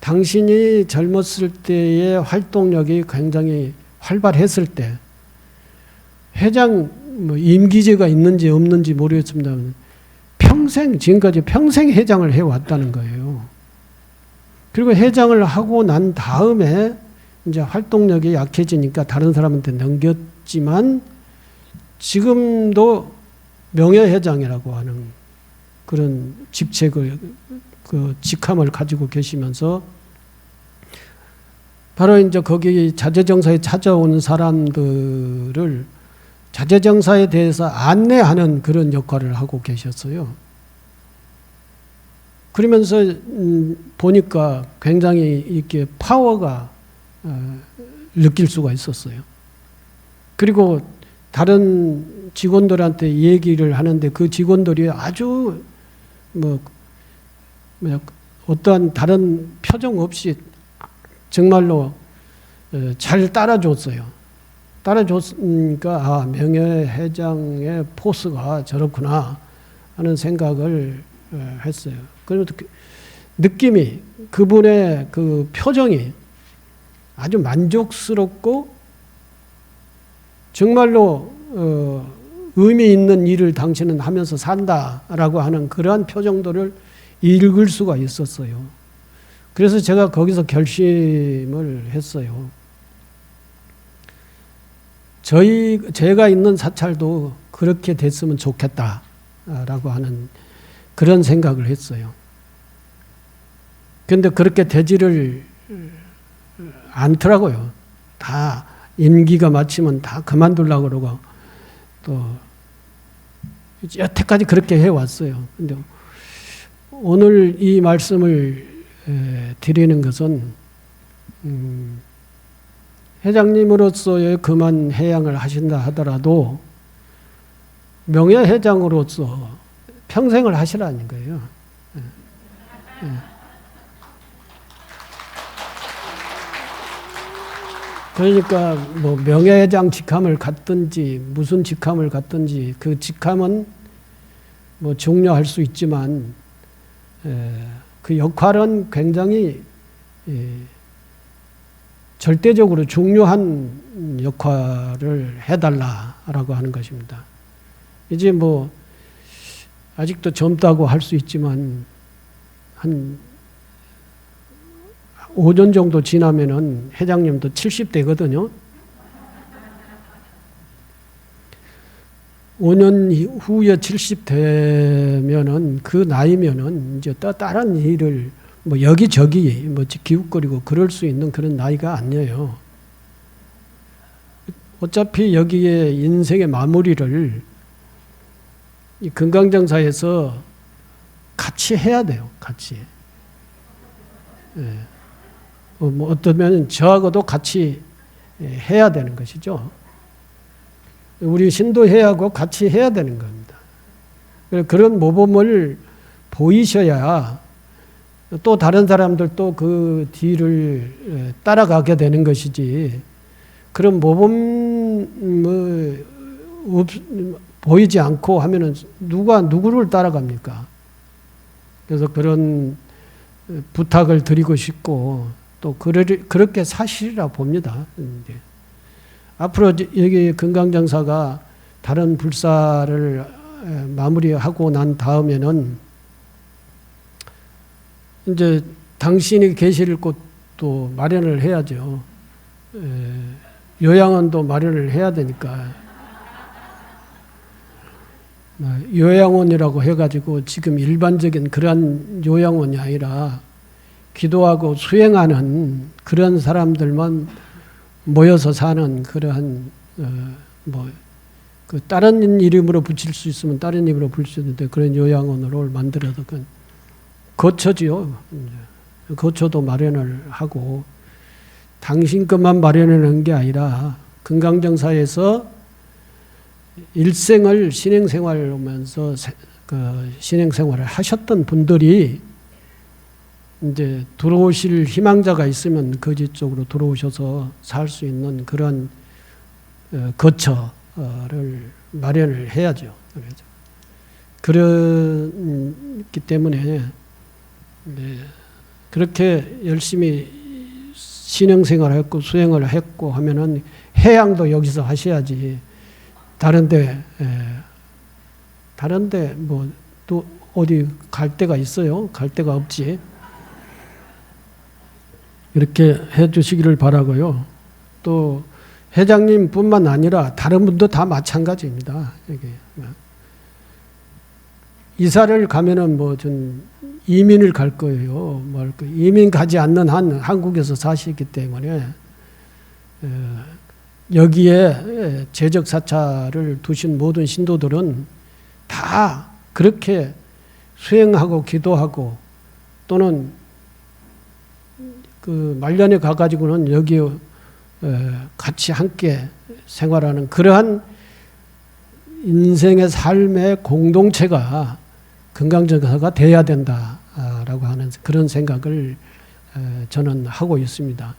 당신이 젊었을 때의 활동력이 굉장히 활발했을 때, 회장 뭐 임기제가 있는지 없는지 모르겠습니다만 지금까지 평생 회장을 해왔다는 거예요. 그리고 회장을 하고 난 다음에 이제 활동력이 약해지니까 다른 사람한테 넘겼지만, 지금도 명예회장이라고 하는 그런 직책을, 그 직함을 가지고 계시면서, 바로 이제 거기 자재정사에 찾아오는 사람들을 자재정사에 대해서 안내하는 그런 역할을 하고 계셨어요. 그러면서 보니까 굉장히 이렇게 파워가 느낄 수가 있었어요. 그리고 다른 직원들한테 얘기를 하는데 그 직원들이 아주 어떠한 다른 표정 없이 정말로 잘 따라줬어요. 따라줬으니까 명예회장의 포스가 저렇구나 하는 생각을 했어요. 그리고 느낌이, 그분의 그 표정이 아주 만족스럽고 정말로 의미 있는 일을 당신은 하면서 산다라고 하는 그러한 표정들을 읽을 수가 있었어요. 그래서 제가 거기서 결심을 했어요. 제가 있는 사찰도 그렇게 됐으면 좋겠다라고 하는 그런 생각을 했어요. 그런데 그렇게 되지를 않더라고요. 다 임기가 마치면 다 그만두려고 그러고 또 여태까지 그렇게 해왔어요. 근데 오늘 이 말씀을 드리는 것은 회장님으로서의 그만 해양을 하신다 하더라도 명예회장으로서 평생을 하시라는 거예요. 그러니까 뭐 명예회장 직함을 갖든지 무슨 직함을 갖든지 그 직함은 뭐 중요할 수 있지만 그 역할은 굉장히 절대적으로 중요한 역할을 해달라라고 하는 것입니다. 이제 뭐 아직도 젊다고 할 수 있지만 한 5년 정도 지나면은 회장님도 70대거든요. 5년 후에 70대면은 그 나이면은 이제 또 다른 일을 뭐 여기저기 뭐 기웃거리고 그럴 수 있는 그런 나이가 아니에요. 어차피 여기에 인생의 마무리를 이 금강정사에서 같이 해야 돼요. 같이. 뭐 어떠면 저하고도 같이 해야 되는 것이죠. 우리 신도회하고 같이 해야 되는 겁니다. 그런 모범을 보이셔야 또 다른 사람들도 그 뒤를 따라가게 되는 것이지, 그런 모범을 보이지 않고 하면은 누가 누구를 따라갑니까? 그래서 그런 부탁을 드리고 싶고 또 그렇게 사실이라 봅니다. 이제. 앞으로 여기 금강정사가 다른 불사를 마무리하고 난 다음에는 이제 당신이 계실 곳도 마련을 해야죠. 요양원도 마련을 해야 되니까. 요양원이라고 해가지고 지금 일반적인 그런 요양원이 아니라 기도하고 수행하는 그런 사람들만 모여서 사는 그러한 그 다른 이름으로 붙일 수 있으면 다른 이름으로 붙일 수 있는데 그런 요양원으로 만들어서 거처지요. 거처도 마련을 하고 당신 것만 마련하는 게 아니라 금강정사에서 일생을 신행생활을 하면서 그 신행생활을 하셨던 분들이 이제 들어오실 희망자가 있으면 거기 쪽으로 들어오셔서 살 수 있는 그런 거처를 마련을 해야죠. 그렇기 때문에 그렇게 열심히 신행생활을 했고 수행을 했고 하면은 해양도 여기서 하셔야지. 다른데 뭐 또 어디 갈 데가 있어요? 갈 데가 없지. 이렇게 해 주시기를 바라고요. 또 회장님뿐만 아니라 다른 분도 다 마찬가지입니다. 여기. 이사를 가면은 뭐 전 이민을 갈 거예요. 이민 가지 않는 한 한국에서 사시기 때문에 여기에 재적 사찰을 두신 모든 신도들은 다 그렇게 수행하고 기도하고 또는 그 말년에 가가지고는 여기 같이 함께 생활하는 그러한 인생의 삶의 공동체가 금강정사가 돼야 된다라고 하는 그런 생각을 저는 하고 있습니다.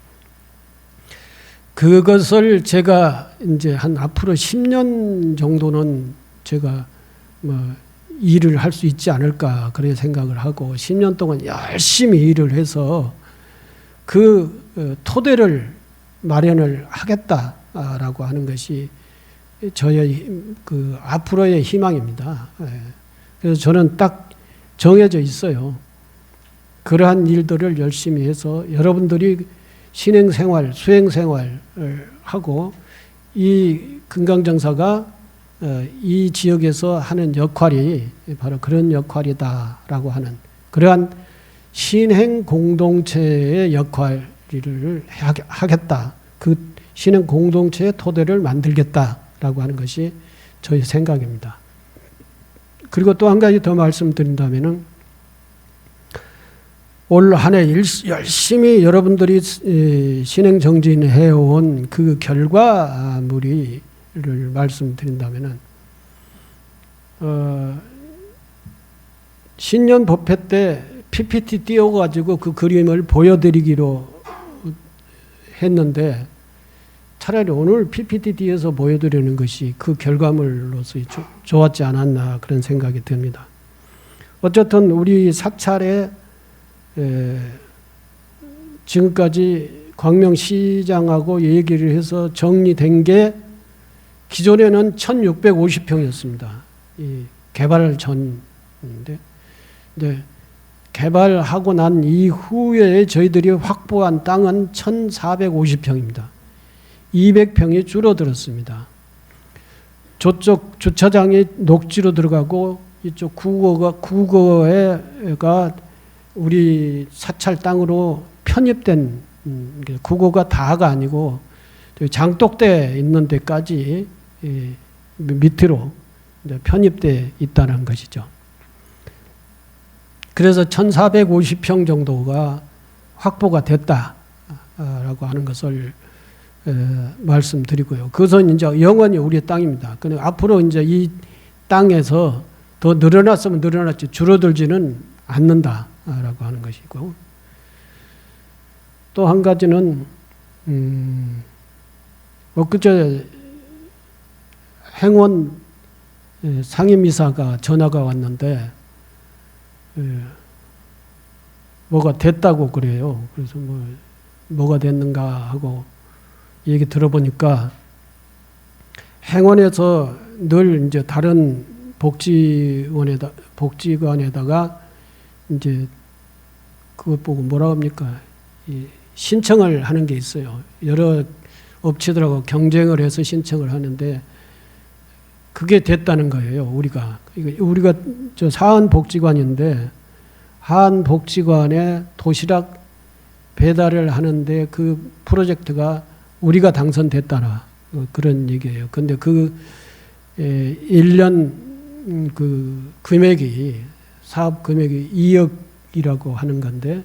그것을 제가 이제 한 앞으로 10년 정도는 제가 뭐 일을 할 수 있지 않을까 그런 생각을 하고 10년 동안 열심히 일을 해서 그 토대를 마련을 하겠다라고 하는 것이 저의 그 앞으로의 희망입니다. 그래서 저는 딱 정해져 있어요. 그러한 일들을 열심히 해서 여러분들이 신행생활, 수행생활을 하고 이 금강정사가 이 지역에서 하는 역할이 바로 그런 역할이다라고 하는 그러한 신행 공동체의 역할을 하겠다. 그 신행 공동체의 토대를 만들겠다라고 하는 것이 저희 생각입니다. 그리고 또 한 가지 더 말씀드린다면은 올 한 해 열심히 여러분들이 신행 정진해 온 그 결과물을 말씀드린다면은 신년 법회 때 PPT 띄워가지고 그 그림을 보여드리기로 했는데 차라리 오늘 PPT 띄어서 보여드리는 것이 그 결과물로서 좋았지 않았나 그런 생각이 듭니다. 어쨌든 우리 사찰에 지금까지 광명시장하고 얘기를 해서 정리된 게 기존에는 1650평이었습니다. 이 개발 전인데 개발하고 난 이후에 저희들이 확보한 땅은 1450평입니다. 200평이 줄어들었습니다. 저쪽 주차장이 녹지로 들어가고 이쪽 국어가 우리 사찰 땅으로 편입된 국어가 다가 아니고 장독대 있는 데까지 밑으로 편입돼 있다는 것이죠. 그래서 1450평 정도가 확보가 됐다라고 하는 것을 말씀드리고요. 그것은 이제 영원히 우리의 땅입니다. 그런데 앞으로 이제 이 땅에서 더 늘어났으면 늘어났지 줄어들지는 않는다라고 하는 것이고, 또 한 가지는 엊그제 행원 상임이사가 전화가 왔는데 뭐가 됐다고 그래요. 그래서 뭐가 됐는가 하고 얘기 들어보니까 행원에서 늘 이제 다른 복지관에다가 이제 그것 보고 뭐라 합니까? 신청을 하는 게 있어요. 여러 업체들하고 경쟁을 해서 신청을 하는데 그게 됐다는 거예요. 우리가 저 사안복지관인데 하안복지관에 도시락 배달을 하는데 그 프로젝트가 우리가 당선됐다나 그런 얘기예요. 근데 그 1년 그 금액이 사업 금액이 2억이라고 하는 건데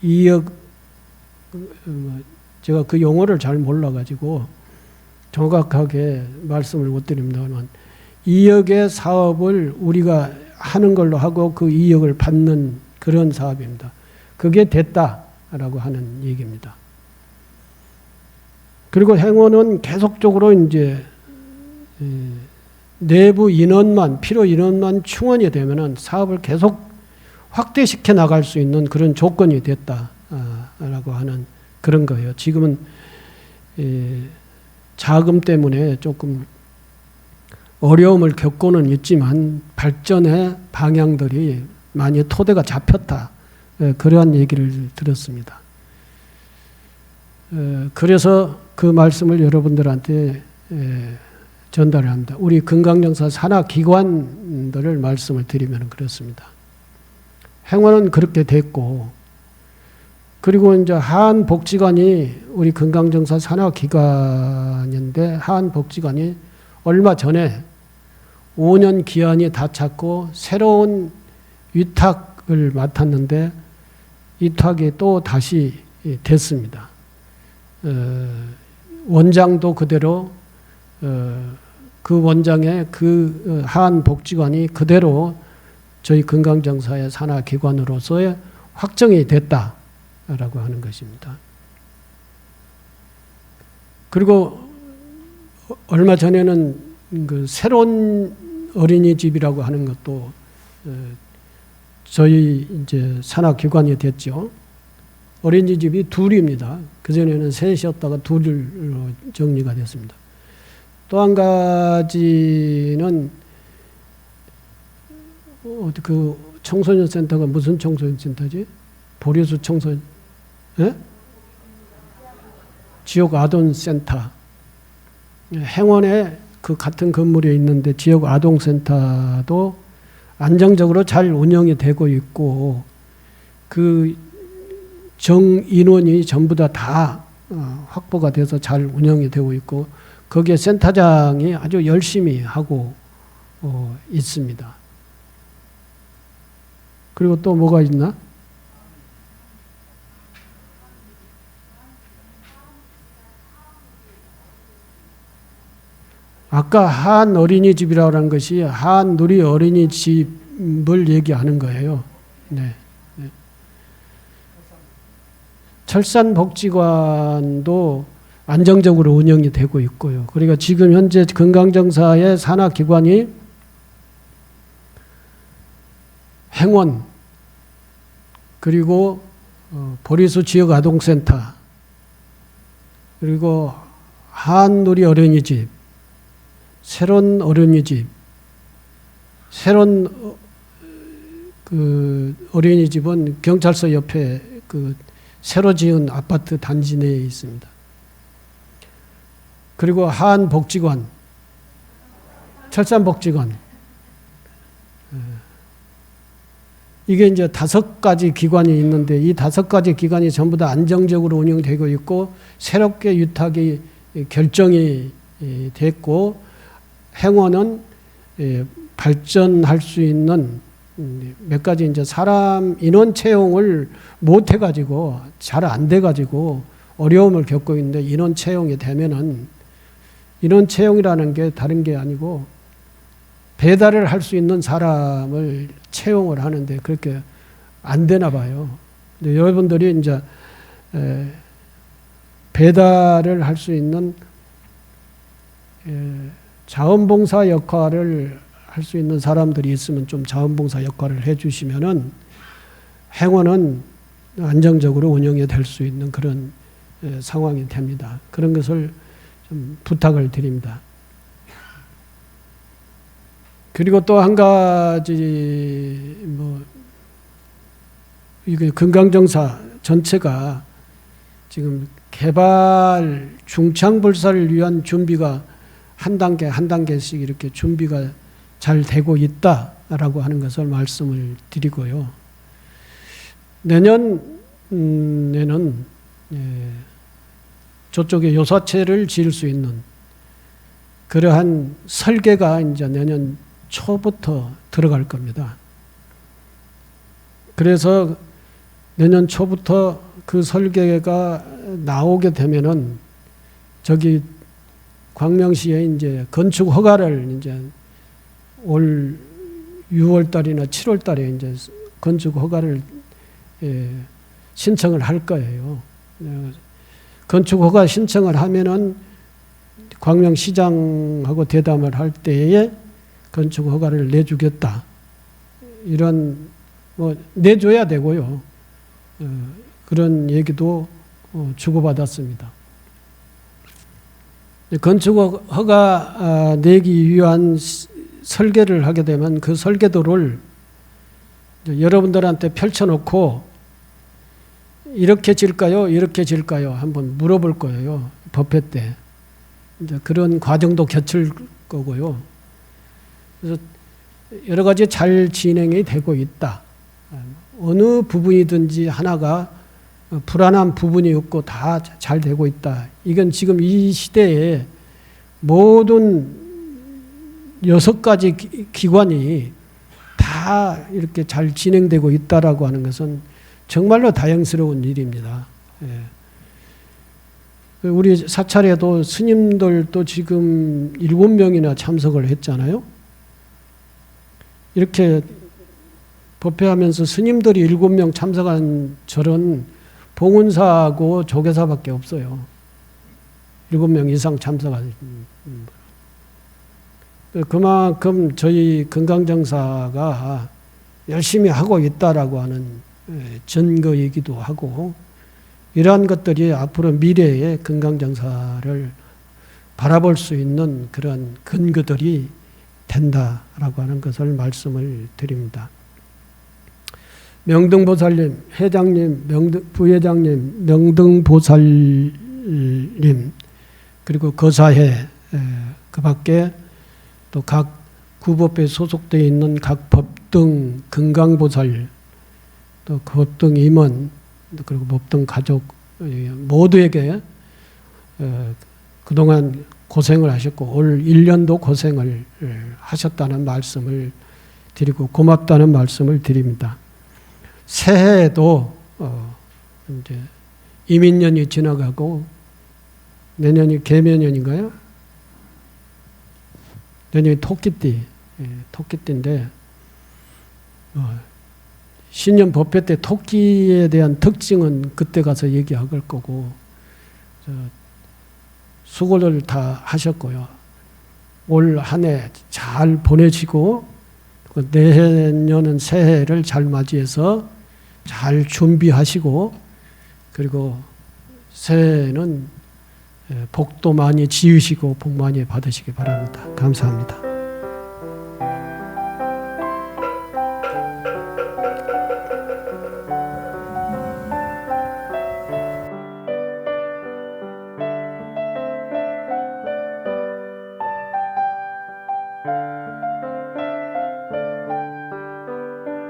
2억 제가 그 용어를 잘 몰라가지고 정확하게 말씀을 못 드립니다만 2억의 사업을 우리가 하는 걸로 하고 그 2억을 받는 그런 사업입니다. 그게 됐다라고 하는 얘기입니다. 그리고 행원은 계속적으로 이제 내부 인원만 필요 인원만 충원이 되면은 사업을 계속 확대시켜 나갈 수 있는 그런 조건이 됐다라고 하는 그런 거예요. 지금은 자금 때문에 조금 어려움을 겪고는 있지만 발전의 방향들이 많이 토대가 잡혔다. 그러한 얘기를 들었습니다. 그래서 그 말씀을 여러분들한테 전달을 합니다. 우리 금강정사 산하기관들을 말씀을 드리면 그렇습니다. 행원은 그렇게 됐고, 그리고 이제 하안복지관이 우리 금강정사 산하기관인데 하안복지관이 얼마 전에 5년 기한이 다 찼고 새로운 위탁을 맡았는데 위탁이 또 다시 됐습니다. 원장도 그대로 그 원장의 그 하안복지관이 그대로 저희 금강정사의 산하기관으로서의 확정이 됐다라고 하는 것입니다. 그리고 얼마 전에는 그 새로운 어린이집이라고 하는 것도 저희 이제 산하기관이 됐죠. 어린이집이 둘입니다. 그전에는 셋이었다가 둘로 정리가 됐습니다. 또 한 가지는 그 청소년 센터가 무슨 청소년 센터지? 보리수 청소, 예? 지역 아동센터. 행원에 그 같은 건물에 있는데 지역 아동센터도 안정적으로 잘 운영이 되고 있고 그 정인원이 전부 다 확보가 돼서 잘 운영이 되고 있고 거기에 센터장이 아주 열심히 하고 있습니다. 그리고 또 뭐가 있나? 아까 한 어린이집이라고 하는 것이 한 누리 어린이집을 얘기하는 거예요. 네. 네. 철산복지관도 안정적으로 운영이 되고 있고요. 그러니까 지금 현재 건강정사의 산하기관이 행원, 그리고 보리수 지역아동센터, 그리고 한누리 어린이집, 새로운 어린이집, 새로운 그 어린이집은 경찰서 옆에 그 새로 지은 아파트 단지 내에 있습니다. 그리고 한복지관, 철산복지관, 이게 이제 5가지 기관이 있는데 이 5가지 기관이 전부 다 안정적으로 운영되고 있고 새롭게 유탁이 결정이 됐고 행원은 발전할 수 있는 몇 가지 이제 사람 인원 채용을 못 해가지고 잘 안 돼가지고 어려움을 겪고 있는데 인원 채용이 되면은 인원 채용이라는 게 다른 게 아니고 배달을 할 수 있는 사람을 채용을 하는데 그렇게 안 되나 봐요. 근데 여러분들이 이제 배달을 할 수 있는 자원봉사 역할을 할 수 있는 사람들이 있으면 좀 자원봉사 역할을 해주시면은 행원은 안정적으로 운영이 될 수 있는 그런 상황이 됩니다. 그런 것을 좀 부탁을 드립니다. 그리고 또 한 가지 이게 건강정사 전체가 지금 개발 중창불사를 위한 준비가 한 단계 한 단계씩 이렇게 준비가 잘 되고 있다라고 하는 것을 말씀을 드리고요. 내년에는 저쪽에 요사체를 지을 수 있는 그러한 설계가 이제 내년 초부터 들어갈 겁니다. 그래서 내년 초부터 그 설계가 나오게 되면은 저기 광명시에 이제 건축 허가를 이제 올 6월 달이나 7월 달에 이제 건축 허가를 신청을 할 거예요. 건축 허가 신청을 하면은 광명시장하고 대담을 할 때에 건축 허가를 내주겠다. 이런 내줘야 되고요. 그런 얘기도 주고받았습니다. 건축 허가 내기 위한 설계를 하게 되면 그 설계도를 여러분들한테 펼쳐놓고 이렇게 질까요? 이렇게 질까요? 한번 물어볼 거예요. 법회 때. 이제 그런 과정도 거칠 거고요. 그래서 여러 가지 잘 진행이 되고 있다. 어느 부분이든지 하나가 불안한 부분이 없고 다 잘 되고 있다. 이건 지금 이 시대에 모든 6가지 기관이 다 이렇게 잘 진행되고 있다라고 하는 것은 정말로 다행스러운 일입니다. 우리 사찰에도 스님들도 지금 7명이나 참석을 했잖아요. 이렇게 법회하면서 스님들이 7명 참석한 절은 봉은사하고 조계사밖에 없어요. 7명 이상 참석한. 그만큼 저희 건강정사가 열심히 하고 있다라고 하는 증거이기도 하고 이러한 것들이 앞으로 미래의 건강정사를 바라볼 수 있는 그런 근거들이 된다라고 하는 것을 말씀을 드립니다. 명등보살님, 회장님, 부회장님, 명등보살님, 그리고 거사회, 그 밖에 또 각 구법에 소속되어 있는 각 법등, 금강보살, 또 그 법등 임원, 그리고 법등 가족 모두에게 그동안 고생을 하셨고 올 1년도 고생을 하셨다는 말씀을 드리고 고맙다는 말씀을 드립니다. 새해에도 이제 이민년이 지나가고 내년이 개묘년인가요? 내년이 토끼띠, 토끼띠인데 신년 법회 때 토끼에 대한 특징은 그때 가서 얘기할 거고 수고를 다 하셨고요. 올 한 해 잘 보내시고 내년은 새해를 잘 맞이해서 잘 준비하시고 그리고 새해에는 복도 많이 지으시고 복 많이 받으시기 바랍니다. 감사합니다.